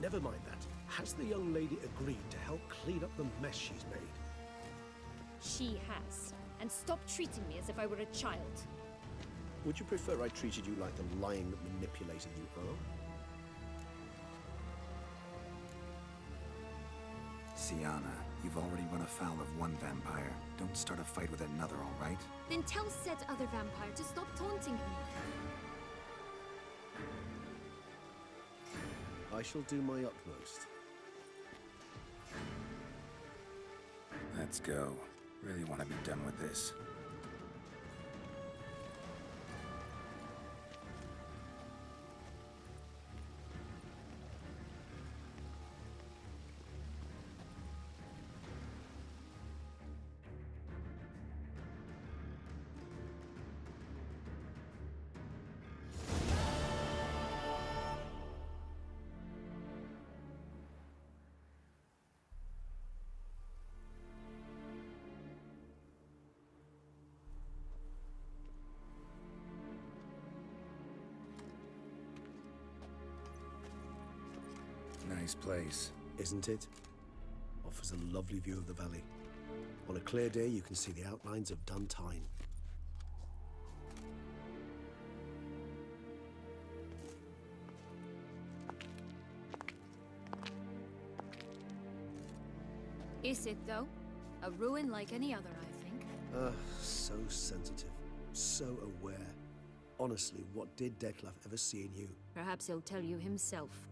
Never mind that. Has the young lady agreed to help clean up the mess she's made? She has. And stop treating me as if I were a child. Would you prefer I treated you like the lying manipulator you are? Sienna, you've already run afoul of one vampire. Don't start a fight with another, all right? Then tell said other vampire to stop taunting me. I shall do my utmost. Let's go. Really want to be done with this. Nice place. Isn't it? Offers a lovely view of the valley. On a clear day, you can see the outlines of Duntine. Is it, though? A ruin like any other, I think. So sensitive. So aware. Honestly, what did Dettlaff ever see in you? Perhaps he'll tell you himself.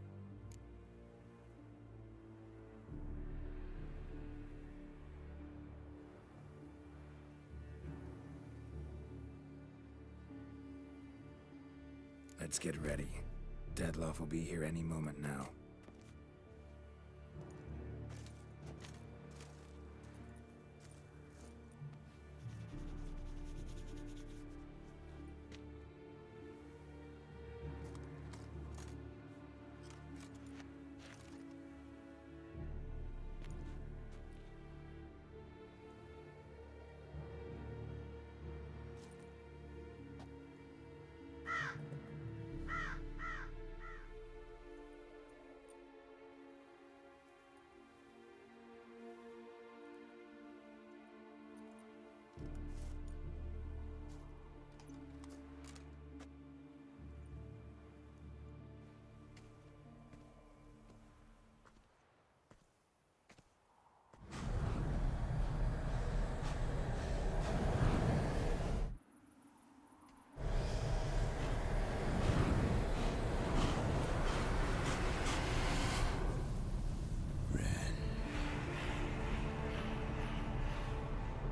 Let's get ready. Dettlaff will be here any moment now.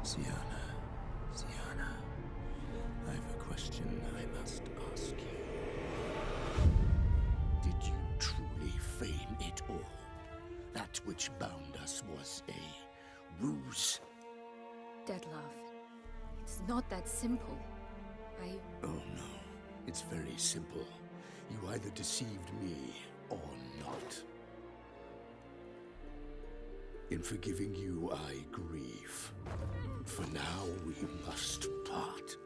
Sienna, I have a question I must ask you. Did you truly feign it all? That which bound us was a ruse? Dettlaff, it's not that simple. Oh no, it's very simple. You either deceived me or not. In forgiving you, I grieve. For now, we must part.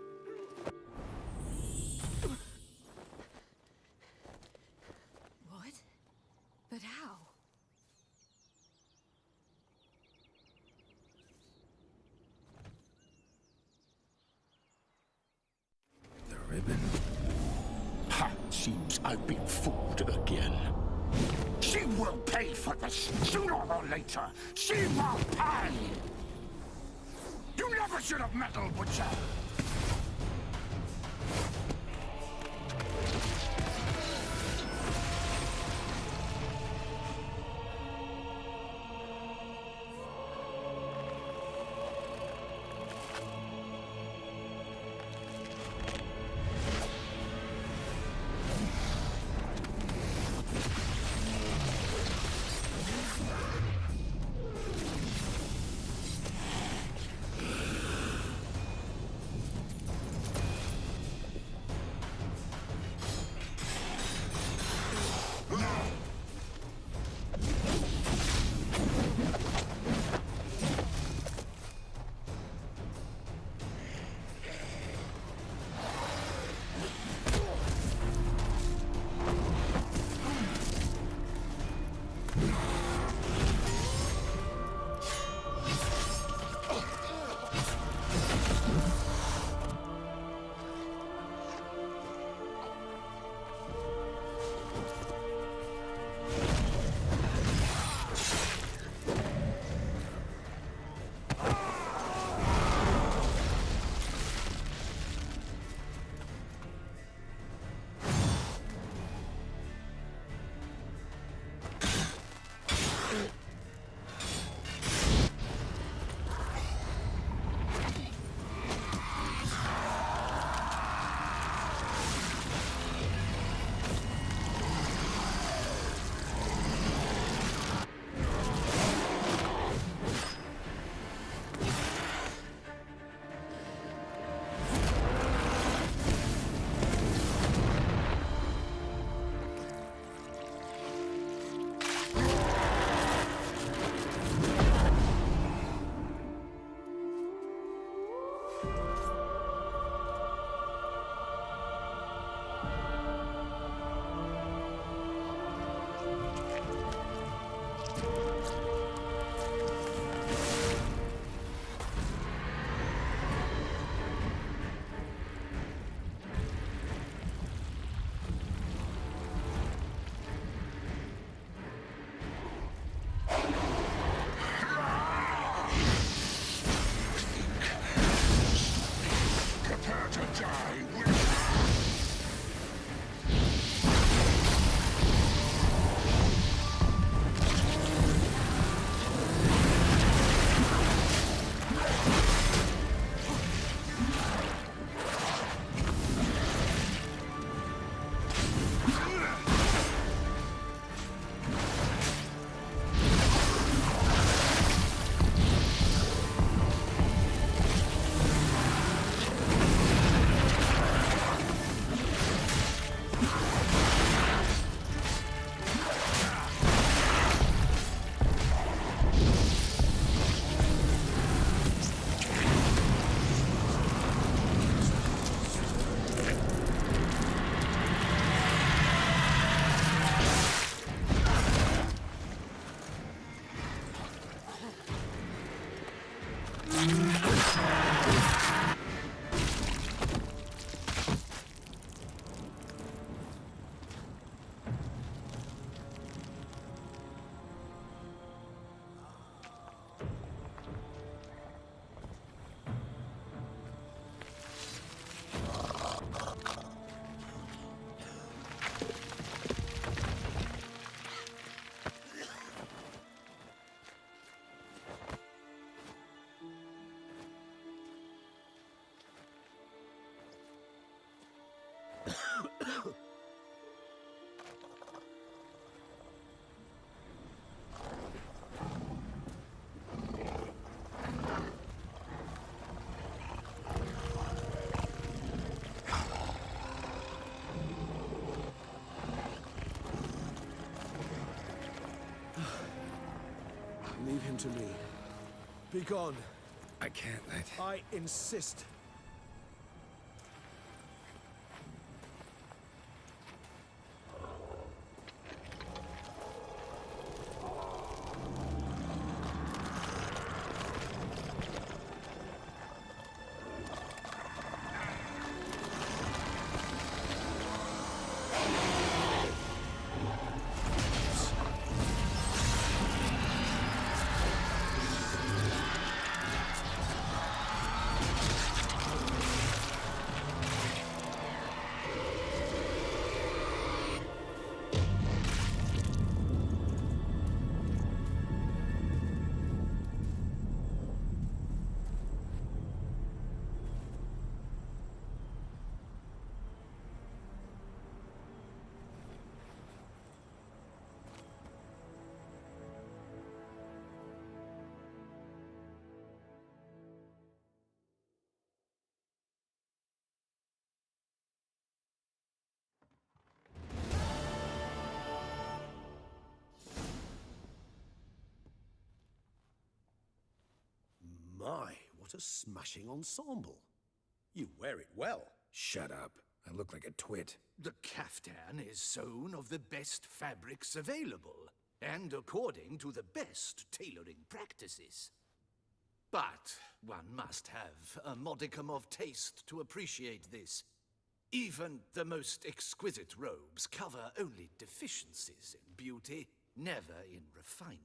What? But how? The ribbon. Ha! Seems I've been fooled again. for this. Sooner or later, she will pay! You never should have meddled, Butcher! Leave him to me. Be gone. I can't let... I insist. What a smashing ensemble. You wear it well. Shut up. I look like a twit. The caftan is sewn of the best fabrics available, and according to the best tailoring practices. But one must have a modicum of taste to appreciate this. Even the most exquisite robes cover only deficiencies in beauty, never in refinement.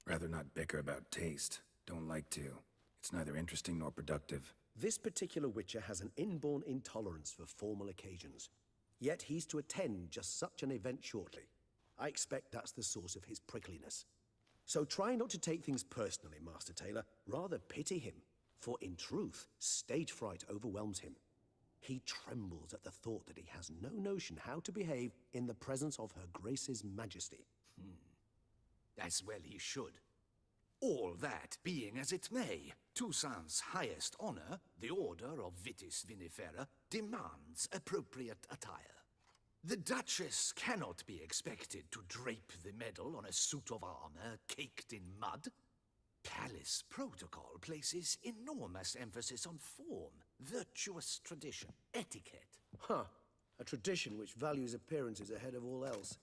Rather not bicker about taste. Don't like to. It's neither interesting nor productive. This particular Witcher has an inborn intolerance for formal occasions. Yet he's to attend just such an event shortly. I expect that's the source of his prickliness. So try not to take things personally, Master Taylor. Rather pity him. For in truth, stage fright overwhelms him. He trembles at the thought that he has no notion how to behave in the presence of Her Grace's Majesty. As well he should. All that being as it may, Toussaint's highest honor, the Order of Vitis Vinifera, demands appropriate attire. The Duchess cannot be expected to drape the medal on a suit of armor caked in mud. Palace protocol places enormous emphasis on form, virtuous tradition, etiquette. Huh. A tradition which values appearances ahead of all else.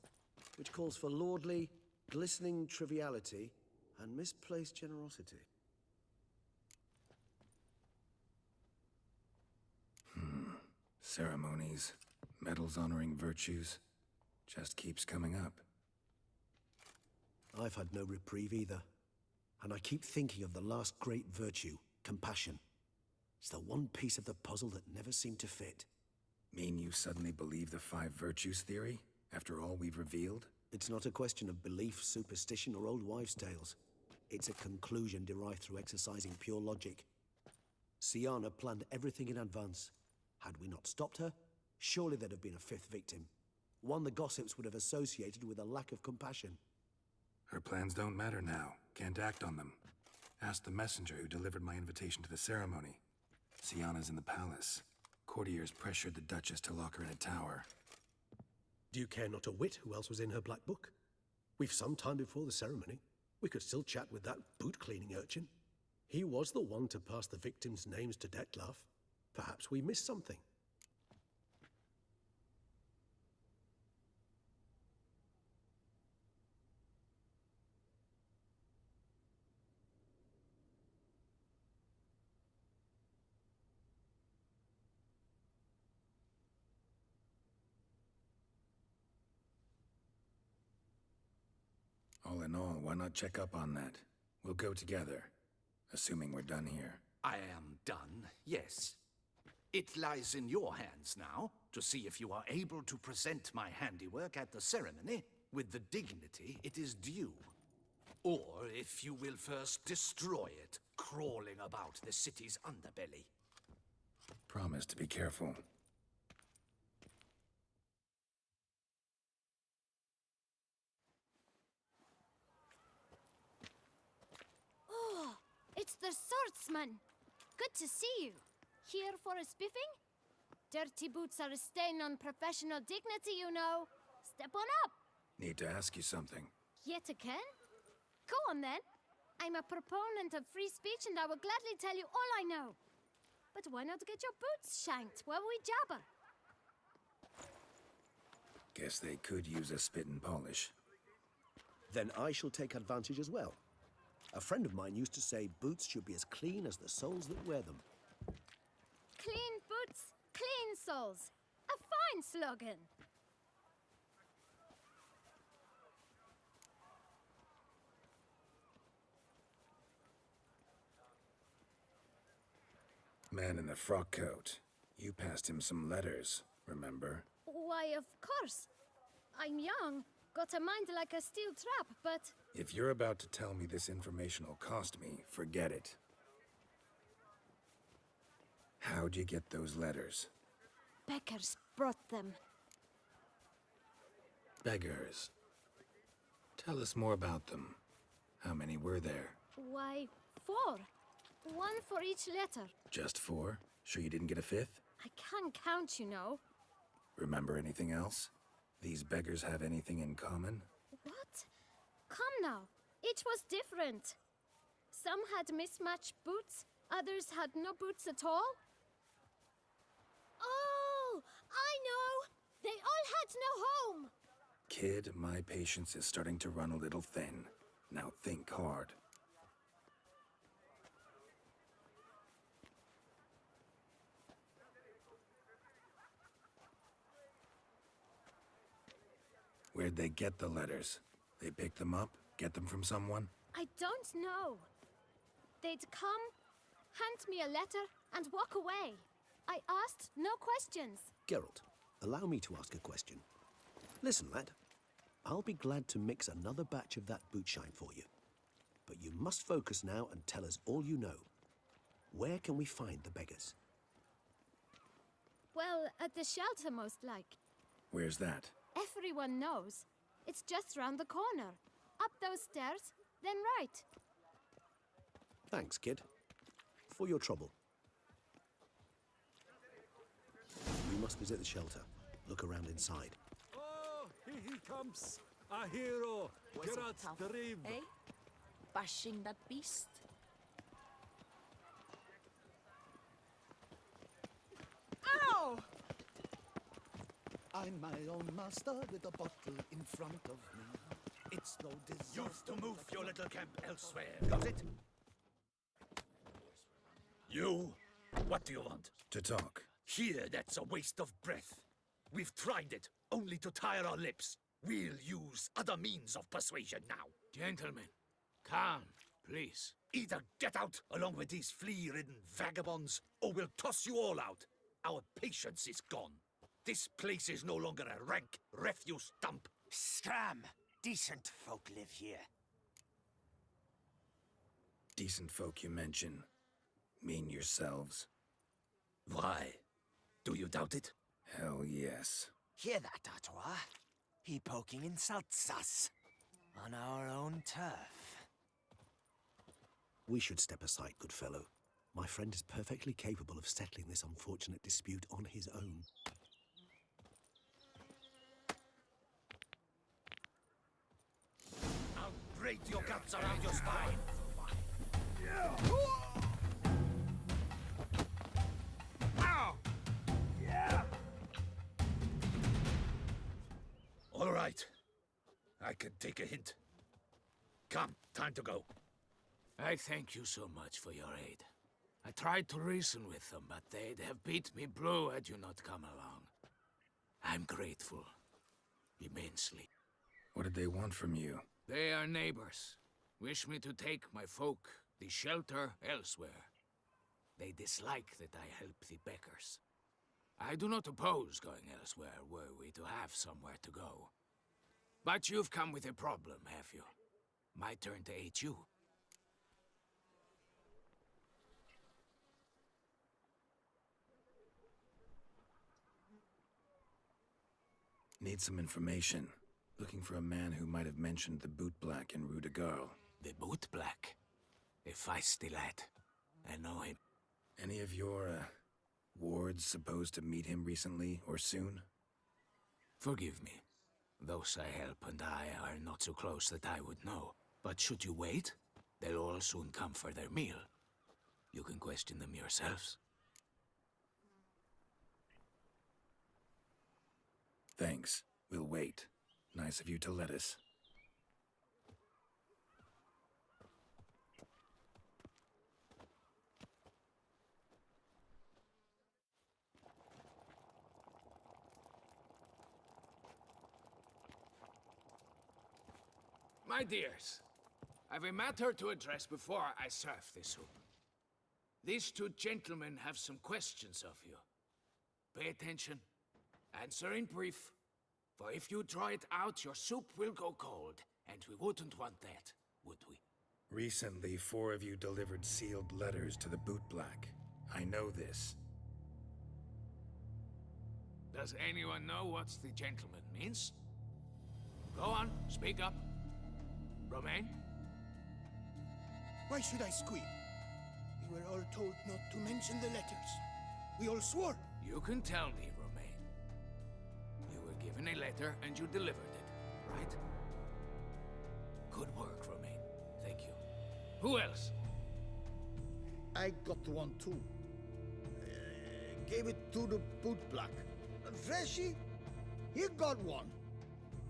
Which calls for lordly, glistening triviality and misplaced generosity. Ceremonies, medals honoring virtues, just keeps coming up. I've had no reprieve either. And I keep thinking of the last great virtue, compassion. It's the one piece of the puzzle that never seemed to fit. Mean you suddenly believe the 5 virtues theory, after all we've revealed? It's not a question of belief, superstition, or old wives' tales. It's a conclusion derived through exercising pure logic. Syanna planned everything in advance. Had we not stopped her, surely there'd have been a 5th victim. One the gossips would have associated with a lack of compassion. Her plans don't matter now. Can't act on them. Ask the messenger who delivered my invitation to the ceremony. Syanna's in the palace. Courtiers pressured the Duchess to lock her in a tower. Do you care not a whit who else was in her black book? We've some time before the ceremony. We could still chat with that boot-cleaning urchin. He was the one to pass the victims' names to Dettlaff. Perhaps we missed something. All in all, why not check up on that? We'll go together, assuming we're done here. I am done, yes. It lies in your hands now to see if you are able to present my handiwork at the ceremony with the dignity it is due. Or if you will first destroy it, crawling about the city's underbelly. Promise to be careful. Oh, it's the swordsman. Good to see you. Here for a spiffing? Dirty boots are a stain on professional dignity, you know. Step on up. Need to ask you something. Yet again? Go on then. I'm a proponent of free speech and I will gladly tell you all I know. But why not get your boots shanked while we jabber? Guess they could use a spit and polish. Then I shall take advantage as well. A friend of mine used to say boots should be as clean as the soles that wear them. Clean boots, clean souls. A fine slogan. Man in the frock coat. You passed him some letters, remember? Why, of course. I'm young, got a mind like a steel trap, but... If you're about to tell me this information will cost me, forget it. How'd you get those letters? Beggars brought them. Beggars. Tell us more about them. How many were there? Why, 4. One for each letter. Just 4? Sure you didn't get a 5th? I can't count, you know. Remember anything else? These beggars have anything in common? What? come now. Each was different. Some had mismatched boots, others had no boots at all. Oh, I know! They all had no home! Kid, my patience is starting to run a little thin. Now think hard. Where'd they get the letters? They pick them up? Get them from someone? I don't know. They'd come, hand me a letter, and walk away. I asked no questions. Geralt, allow me to ask a question. Listen, lad. I'll be glad to mix another batch of that bootshine for you. But you must focus now and tell us all you know. Where can we find the beggars? Well, at the shelter, most like. Where's that? Everyone knows. It's just round the corner. Up those stairs, then right. Thanks, kid. For your trouble. We must visit the shelter. Look around inside. Oh, here he comes. A hero. Geralt the Brave. Eh? Bashing that beast? Ow! I'm my own master with a bottle in front of me. It's no disaster. You've to move your little camp elsewhere. Got it? You? What do you want? To talk. Here, that's a waste of breath. We've tried it, only to tire our lips. We'll use other means of persuasion now. Gentlemen, calm, please. Either get out along with these flea-ridden vagabonds, or we'll toss you all out. Our patience is gone. This place is no longer a rank refuse dump. Scram! Decent folk live here. Decent folk you mention. Mean yourselves. Why? Do you doubt it? Hell yes. Hear that, Artois? He poking insults us. On our own turf. We should step aside, good fellow. My friend is perfectly capable of settling this unfortunate dispute on his own. I'll break your guts around your spine. All right. I can take a hint. Come, time to go. I thank you so much for your aid. I tried to reason with them, but they'd have beat me blue had you not come along. I'm grateful. Immensely. What did they want from you? They are neighbors. Wish me to take my folk, the shelter, elsewhere. They dislike that I help the beggars. I do not oppose going elsewhere were we to have somewhere to go. But you've come with a problem, have you? My turn to aid you. Need some information. Looking for a man who might have mentioned the Boot Black in Rue de Garl. The Boot Black? A feisty lad. I know him. Any of your, wards supposed to meet him recently or soon? Forgive me. Those I help and I are not so close that I would know. But should you wait, they'll all soon come for their meal. You can question them yourselves. Thanks. We'll wait. Nice of you to let us. My dears, I've a matter to address before I serve the soup. These two gentlemen have some questions of you. Pay attention. Answer in brief. For if you draw it out, your soup will go cold, and we wouldn't want that, would we? Recently, 4 of you delivered sealed letters to the Boot Black. I know this. Does anyone know what the gentleman means? Go on, speak up. Romain? Why should I squeal? We were all told not to mention the letters. We all swore. You can tell me, Romain. You were given a letter and you delivered it, right? Good work, Romain. Thank you. Who else? I got one too. Gave it to the bootblack. Freshy, he got one.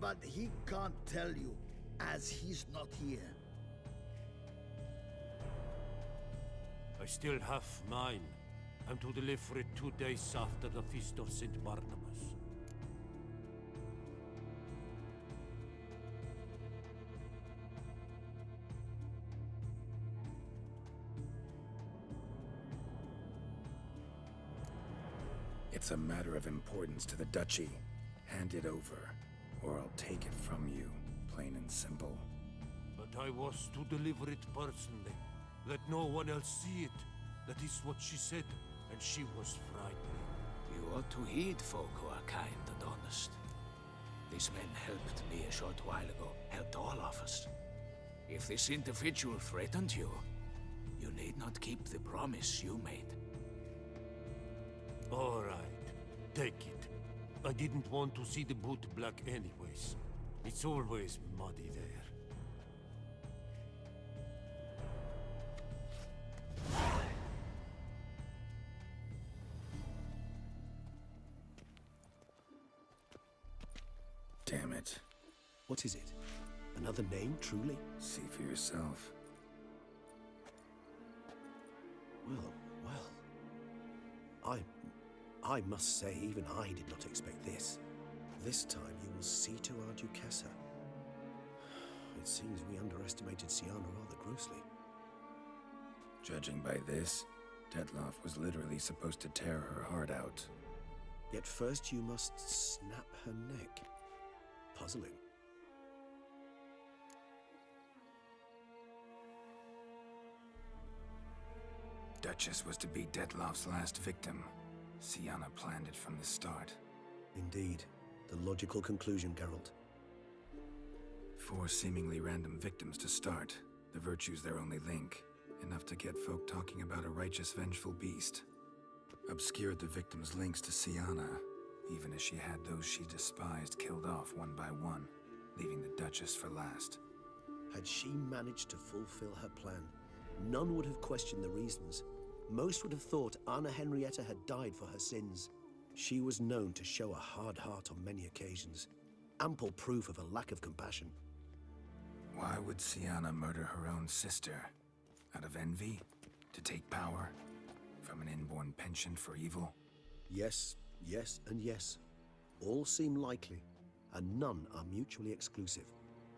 But he can't tell you, as he's not here. I still have mine. I'm to deliver it 2 days after the Feast of St. Barnabas. It's a matter of importance to the Duchy. Hand it over, or I'll take it from you, plain and simple. But I was to deliver it personally. Let no one else see it. That is what she said, and she was frightened. You ought to heed folk who are kind and honest. These men helped me a short while ago, helped all of us. If this individual threatened you, you need not keep the promise you made. All right, take it. I didn't want to see the boot black anyways. It's always muddy there. Damn it. What is it? Another name, truly? See for yourself. Well, I must say, even I did not expect this. This time you will see to our Duquesa. It seems we underestimated Syanna rather grossly. Judging by this, Dettlaff was literally supposed to tear her heart out. Yet first you must snap her neck. Puzzling. Duchess was to be Dettlaff's last victim. Syanna planned it from the start. Indeed. The logical conclusion, Geralt. 4 seemingly random victims to start. The virtue's their only link. Enough to get folk talking about a righteous, vengeful beast. Obscured the victims' links to Syanna, even as she had those she despised killed off one by one, leaving the Duchess for last. Had she managed to fulfill her plan, none would have questioned the reasons. Most would have thought Anna Henrietta had died for her sins. She was known to show a hard heart on many occasions. Ample proof of a lack of compassion. Why would Syanna murder her own sister? Out of envy? To take power? From an inborn penchant for evil? Yes, yes, and yes. All seem likely, and none are mutually exclusive.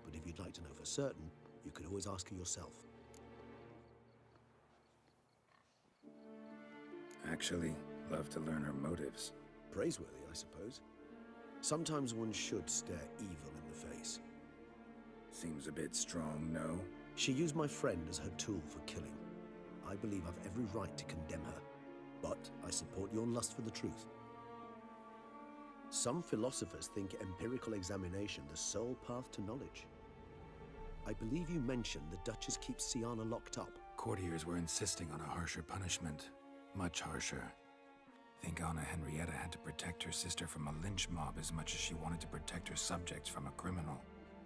But if you'd like to know for certain, you could always ask her yourself. Actually, love to learn her motives. Praiseworthy, I suppose. Sometimes one should stare evil in the face. Seems a bit strong, no? She used my friend as her tool for killing. I believe I've every right to condemn her, but I support your lust for the truth. Some philosophers think empirical examination the sole path to knowledge. I believe you mentioned the Duchess keeps Syanna locked up. Courtiers were insisting on a harsher punishment. Much harsher. Think Anna Henrietta had to protect her sister from a lynch mob as much as she wanted to protect her subjects from a criminal.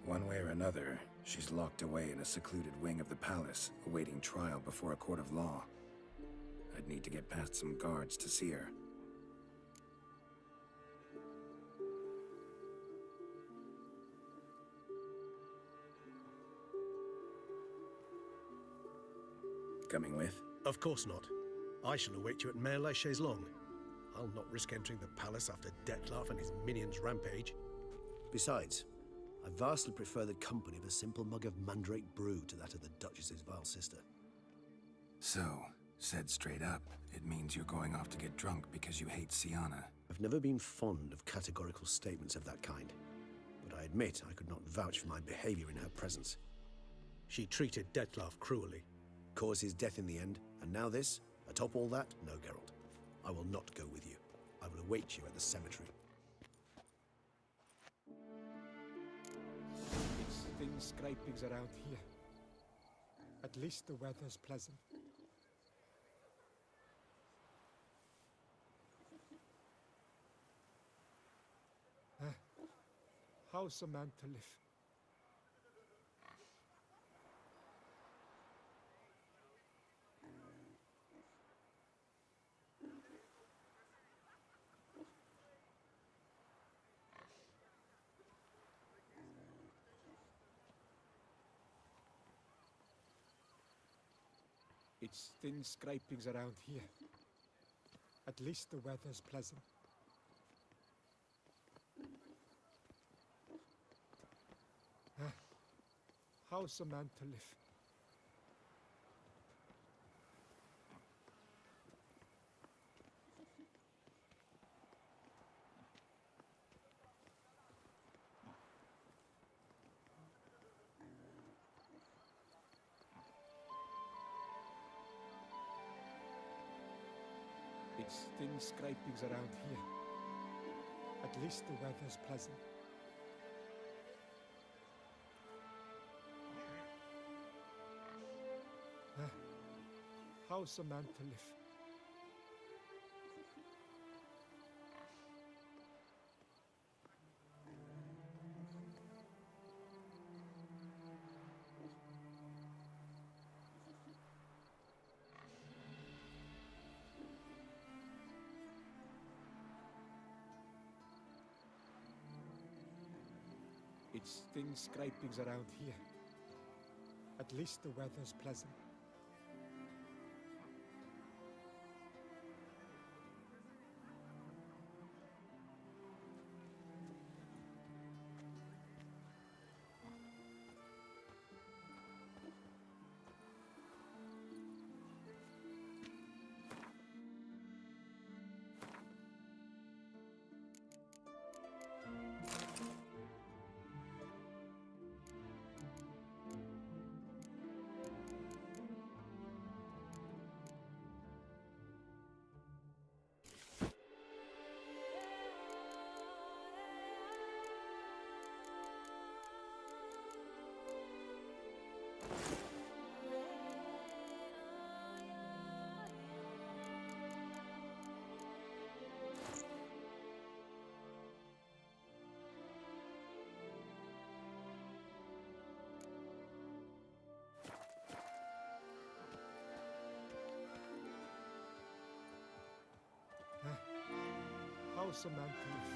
One way or another, she's locked away in a secluded wing of the palace, awaiting trial before a court of law. I'd need to get past some guards to see her. Coming with? Of course not. I shall await you at Mare la Chaise-Longue. I'll not risk entering the palace after Dettlaff and his minions rampage. Besides, I vastly prefer the company of a simple mug of mandrake brew to that of the Duchess's vile sister. So, said straight up, it means you're going off to get drunk because you hate Syanna. I've never been fond of categorical statements of that kind, but I admit I could not vouch for my behavior in her presence. She treated Dettlaff cruelly, caused his death in the end, and now this? Atop all that, no, Geralt. I will not go with you. I will await you at the cemetery. It's thin scrapings around here. At least the weather's pleasant. How's a man to live? It's thin scrapings around here. At least the weather's pleasant. How's a man to live? It's thin scrapings around here. At least the weather's pleasant. How's a man to live? It's thin scrapings around here. At least the weather's pleasant. How's a man to live?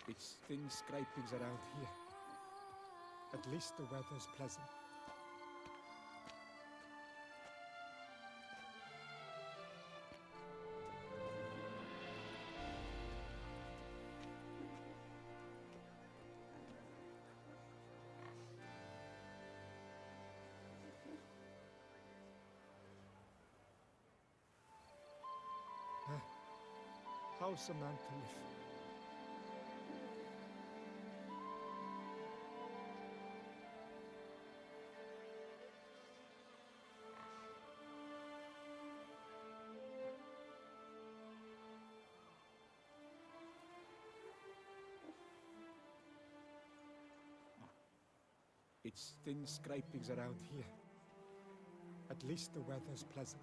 It's thin scrapings around here. At least the weather's pleasant. How's a man to live? It's thin scrapings around here. At least the weather's pleasant.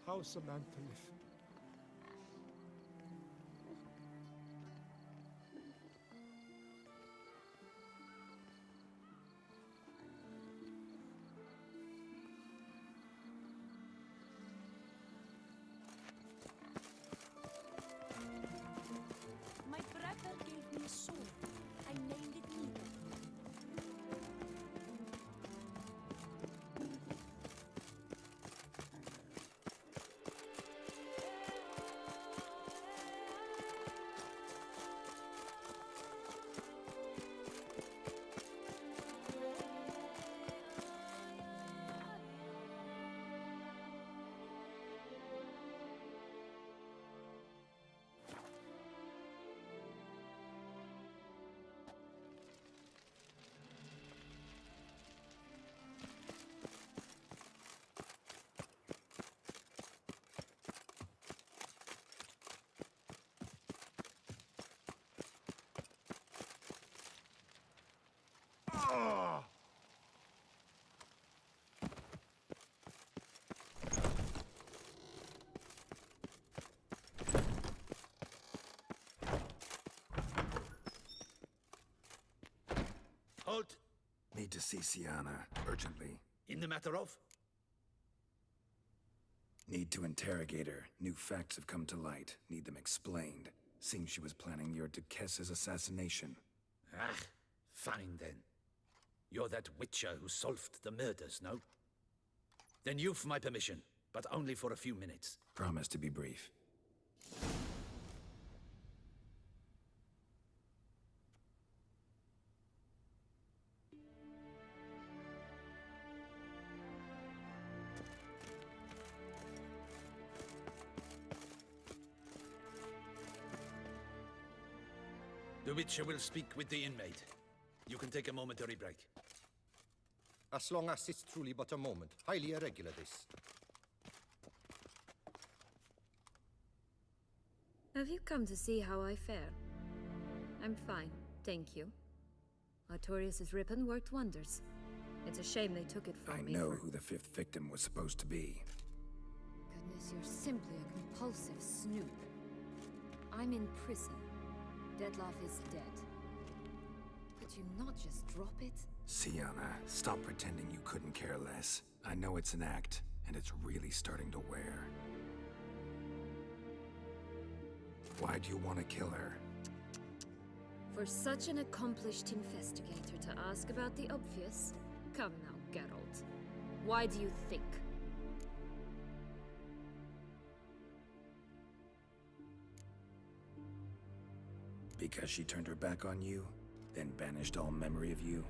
How's a man to live? My brother gave me a sword. I named it Nina. Halt! Need to see Sienna, urgently. In the matter of? Need to interrogate her. New facts have come to light. Need them explained. Seems she was planning your Duquesse's assassination. Ah, fine then. You're that witcher who solved the murders, no? Then you've my permission, but only for a few minutes. Promise to be brief. The Witcher will speak with the inmate. You can take a momentary break. As long as it's truly but a moment. Highly irregular, this. Have you come to see how I fare? I'm fine, thank you. Artorius' ribbon worked wonders. It's a shame they took it from me. I know who the 5th victim was supposed to be. Goodness, you're simply a compulsive snoop. I'm in prison. Dettlaff is dead. Could you not just drop it? Sienna, stop pretending you couldn't care less. I know it's an act, and it's really starting to wear. Why do you want to kill her? For such an accomplished investigator to ask about the obvious? Come now, Geralt. Why do you think? Because she turned her back on you, then banished all memory of you?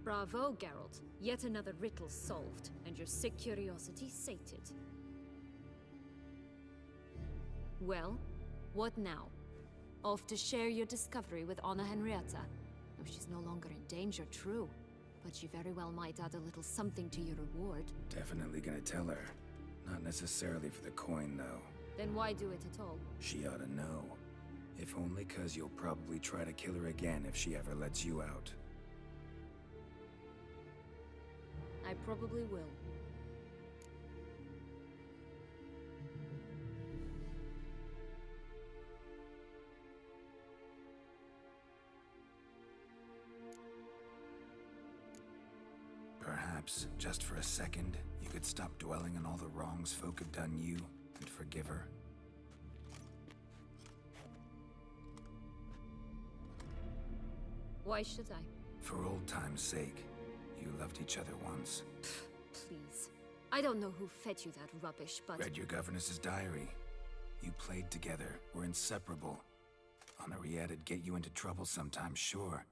Bravo, Geralt. Yet another riddle solved, and your sick curiosity sated. Well, what now? Off to share your discovery with Anna Henrietta? No, she's no longer in danger, true. But she very well might add a little something to your reward. Definitely gonna tell her. Not necessarily for the coin, though. Then why do it at all? She ought to know. If only 'cause you'll probably try to kill her again if she ever lets you out. I probably will. Perhaps, just for a second, you could stop dwelling on all the wrongs folk have done you and forgive her. Why should I? For old time's sake. You loved each other once. Please. I don't know who fed you that rubbish, but... Read your governess's diary. You played together, were inseparable. Henriette'd get you into trouble sometimes, sure.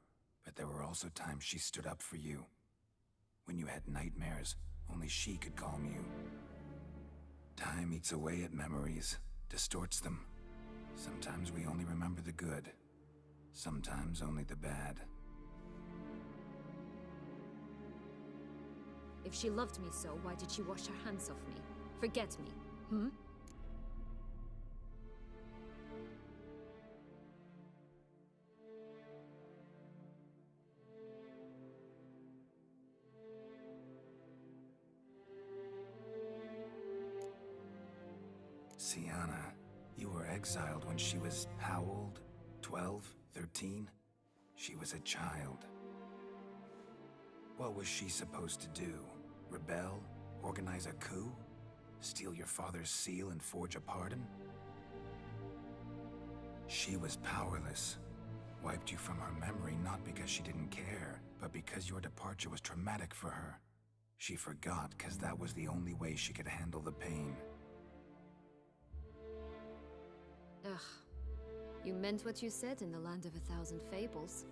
But there were also times she stood up for you. When you had nightmares, only she could calm you. Time eats away at memories, distorts them. Sometimes we only remember the good. Sometimes only the bad. If she loved me so, why did she wash her hands off me? Forget me, hmm? Sienna, you were exiled when she was how old? 12? 13? She was a child. What was she supposed to do? Rebel? Organize a coup? Steal your father's seal and forge a pardon? She was powerless. Wiped you from her memory not because she didn't care, but because your departure was traumatic for her. She forgot because that was the only way she could handle the pain. Ugh. You meant what you said in the Land of a Thousand Fables.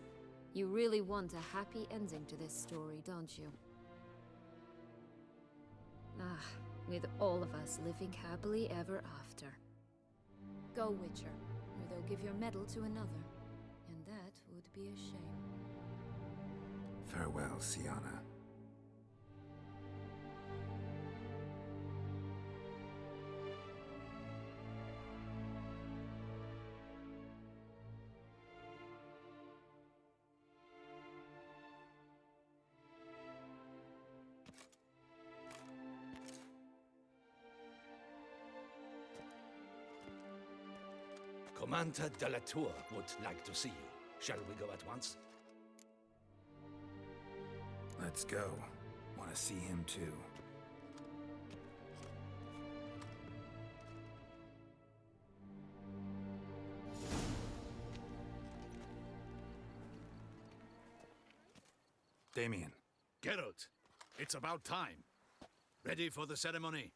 You really want a happy ending to this story, don't you? Ah, with all of us living happily ever after. Go, Witcher, or they'll give your medal to another. And that would be a shame. Farewell, Sienna. Commander de la Tour would like to see you. Shall we go at once? Let's go. Want to see him too. Damien. Geralt, it's about time. Ready for the ceremony?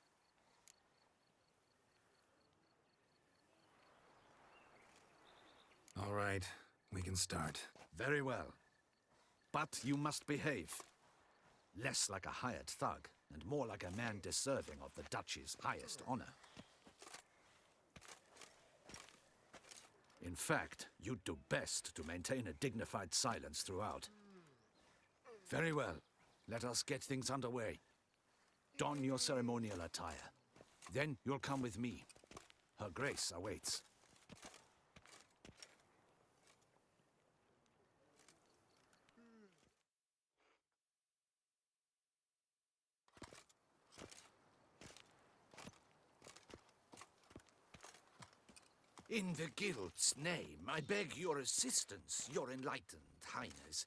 All right, we can start. Very well. But you must behave. Less like a hired thug, and more like a man deserving of the Duchy's highest honor. In fact, you'd do best to maintain a dignified silence throughout. Very well. Let us get things underway. Don your ceremonial attire. Then you'll come with me. Her Grace awaits. In the Guild's name, I beg your assistance, your enlightened highness.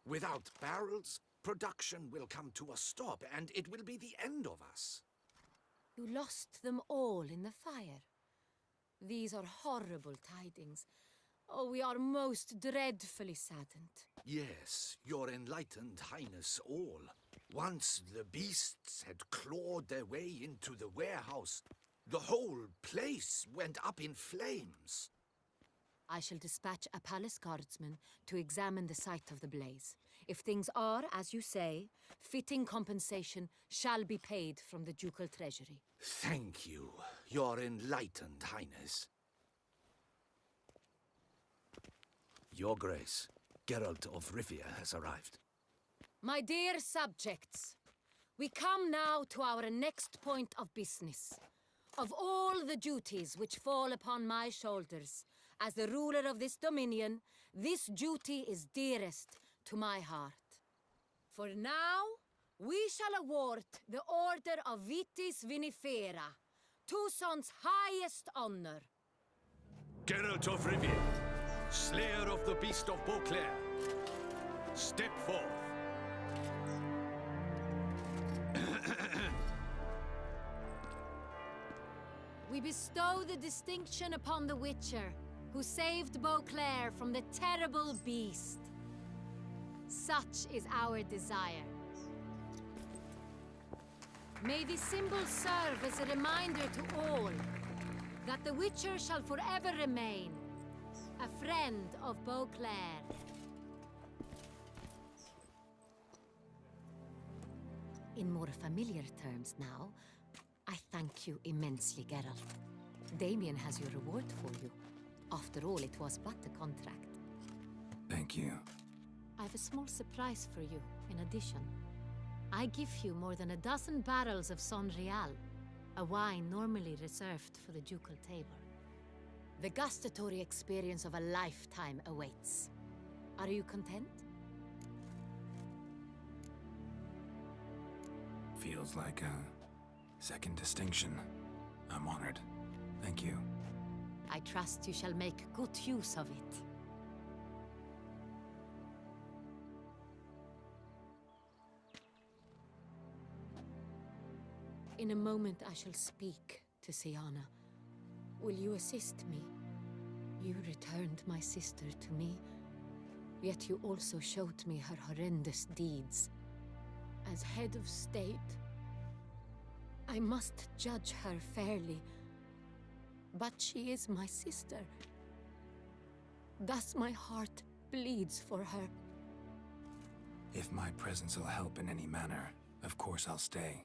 Without barrels, production will come to a stop, and it will be the end of us. You lost them all in the fire. These are horrible tidings. Oh, we are most dreadfully saddened. Yes, your enlightened highness all. Once the beasts had clawed their way into the warehouse, the whole place went up in flames. I shall dispatch a palace guardsman to examine the site of the blaze. If things are, as you say, fitting compensation shall be paid from the ducal treasury. Thank you, your enlightened highness. Your Grace, Geralt of Rivia has arrived. My dear subjects, we come now to our next point of business. Of all the duties which fall upon my shoulders, as the ruler of this dominion, this duty is dearest to my heart. For now, we shall award the Order of Vitis Vinifera, Toussaint's highest honor. Geralt of Rivia, slayer of the beast of Beauclair, step forth. We bestow the distinction upon the Witcher, who saved Beauclair from the terrible beast. Such is our desire. May this symbol serve as a reminder to all that the Witcher shall forever remain a friend of Beauclair. In more familiar terms now, I thank you immensely, Geralt. Damien has your reward for you. After all, it was but a contract. Thank you. I have a small surprise for you, in addition. I give you more than a dozen barrels of Sonreal, a wine normally reserved for the ducal table. The gustatory experience of a lifetime awaits. Are you content? Feels like a second distinction. I'm honored. Thank you. I trust you shall make good use of it. In a moment I shall speak to Syanna. Will you assist me? You returned my sister to me, yet you also showed me her horrendous deeds. As head of state, I must judge her fairly. But she is my sister. Thus my heart bleeds for her. If my presence will help in any manner, of course I'll stay.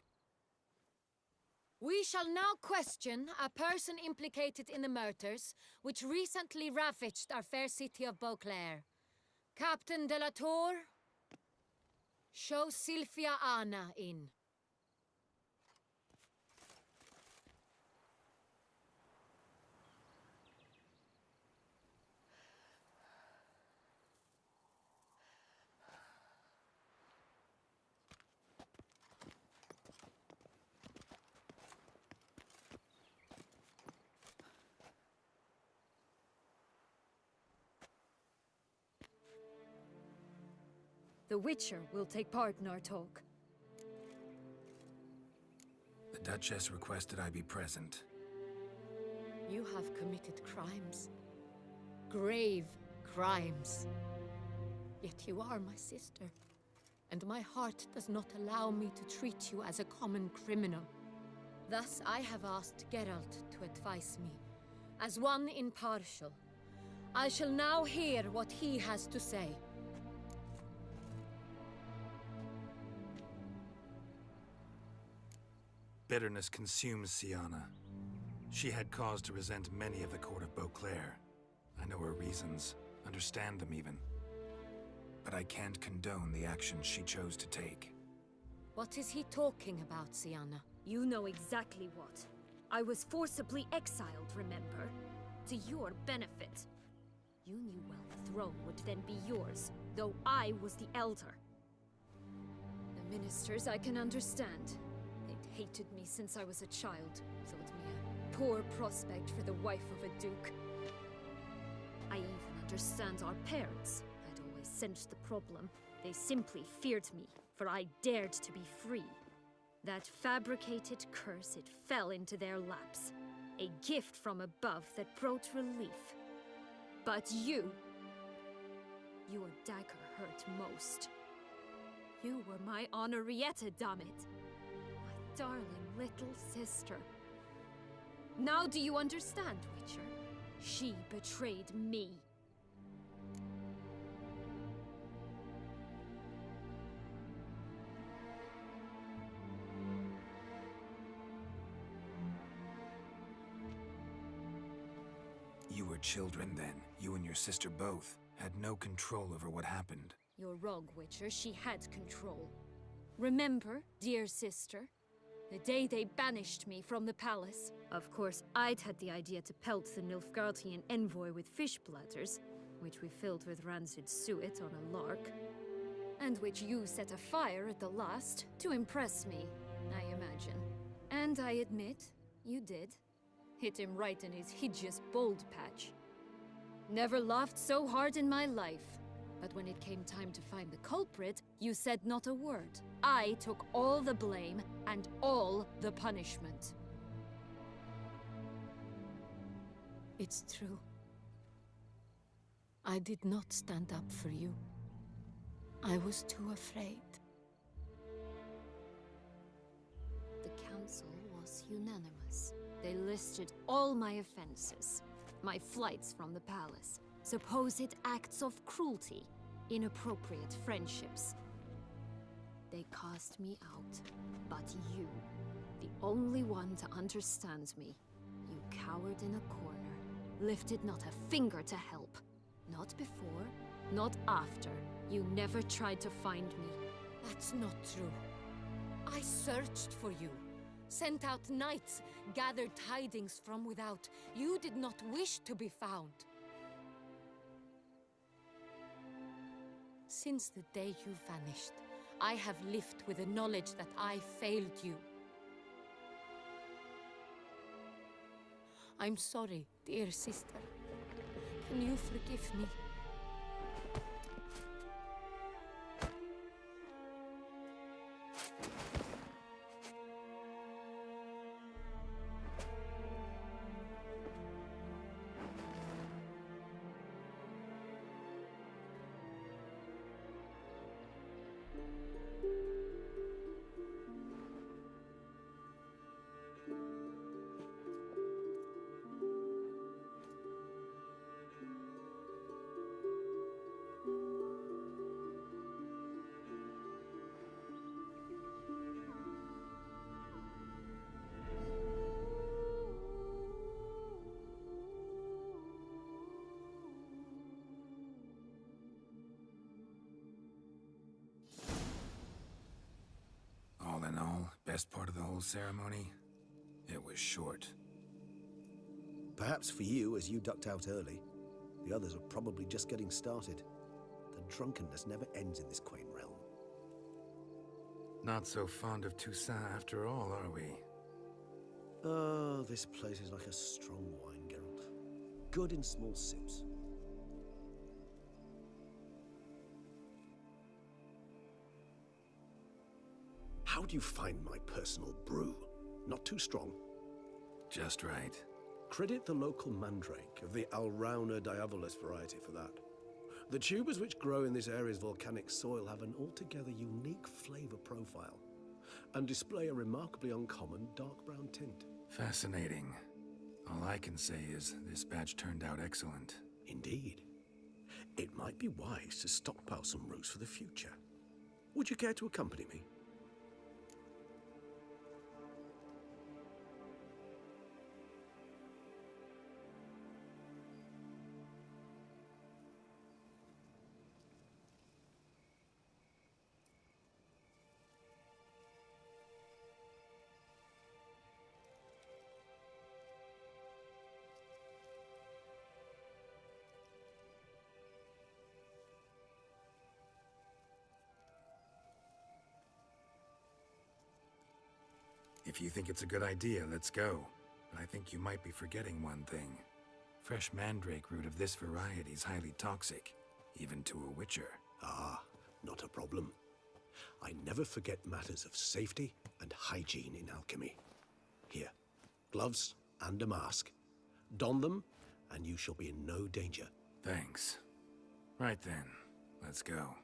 We shall now question a person implicated in the murders which recently ravaged our fair city of Beauclair. Captain de la Tour, show Sylvia Anna in. The Witcher will take part in our talk. The Duchess requested I be present. You have committed crimes. Grave crimes. Yet you are my sister, and my heart does not allow me to treat you as a common criminal. Thus, I have asked Geralt to advise me, as one impartial. I shall now hear what he has to say. Bitterness consumes Syanna. She had cause to resent many of the court of Beauclair. I know her reasons, understand them even. But I can't condone the actions she chose to take. What is he talking about, Syanna? You know exactly what. I was forcibly exiled, remember? To your benefit. You knew well the throne would then be yours, though I was the elder. The ministers I can understand. They'd hated me since I was a child, thought me a poor prospect for the wife of a duke. I even understand our parents. I'd always sensed the problem. They simply feared me, for I dared to be free. That fabricated curse, it fell into their laps. A gift from above that brought relief. But you... your dagger hurt most. You were my Honorietta, damn it. My darling little sister. Now do you understand, Witcher? She betrayed me. You were children then. You and your sister both had no control over what happened. You're wrong, Witcher. She had control. Remember, dear sister? The day they banished me from the palace. Of course, I'd had the idea to pelt the Nilfgaardian envoy with fish bladders, which we filled with rancid suet on a lark, and which you set afire at the last to impress me, I imagine. And I admit, you did. Hit him right in his hideous bald patch. Never laughed so hard in my life. But when it came time to find the culprit, you said not a word. I took all the blame and all the punishment. It's true. I did not stand up for you. I was too afraid. The council was unanimous. They listed all my offenses. My flights from the palace, supposed acts of cruelty, inappropriate friendships. They cast me out, but you, the only one to understand me, you cowered in a corner, lifted not a finger to help. Not before, not after. You never tried to find me. That's not true. I searched for you. Sent out knights, gathered tidings from without. You did not wish to be found. Since the day you vanished, I have lived with the knowledge that I failed you. I'm sorry, dear sister. Can you forgive me? All in all, best part of the whole ceremony? It was short. Perhaps for you, as you ducked out early. The others are probably just getting started. The drunkenness never ends in this quaint realm. Not so fond of Toussaint after all, are we? Oh, this place is like a strong wine, Geralt. Good in small sips. How do you find my personal brew? Not too strong? Just right. Credit the local mandrake of the Alrauna diavolis variety for that. The tubers which grow in this area's volcanic soil have an altogether unique flavor profile and display a remarkably uncommon dark brown tint. Fascinating. All I can say is this batch turned out excellent. Indeed. It might be wise to stockpile some roots for the future. Would you care to accompany me? If you think it's a good idea, let's go. But I think you might be forgetting one thing. Fresh mandrake root of this variety is highly toxic, even to a witcher. Ah, not a problem. I never forget matters of safety and hygiene in alchemy. Here, gloves and a mask. Don them, and you shall be in no danger. Thanks. Right then, let's go.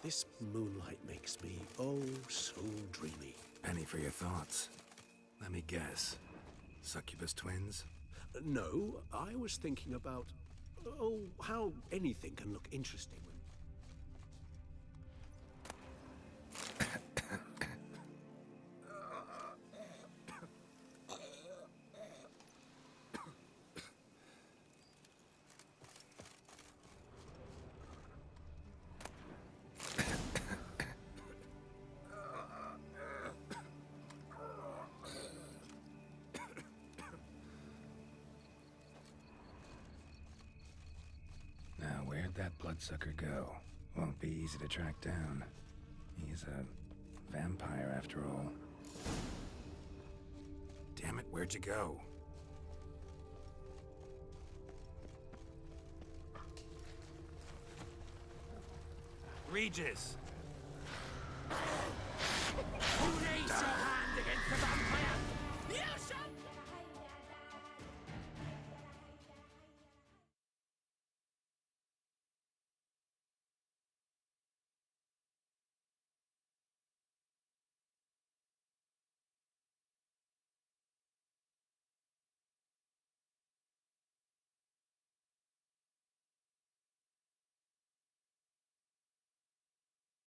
This moonlight makes me, oh, so dreamy. Penny for your thoughts. Let me guess. Succubus twins? No, I was thinking about, oh, how anything can look interesting. That bloodsucker go? Won't be easy to track down. He's a vampire after all. Damn it, where'd you go? Regis!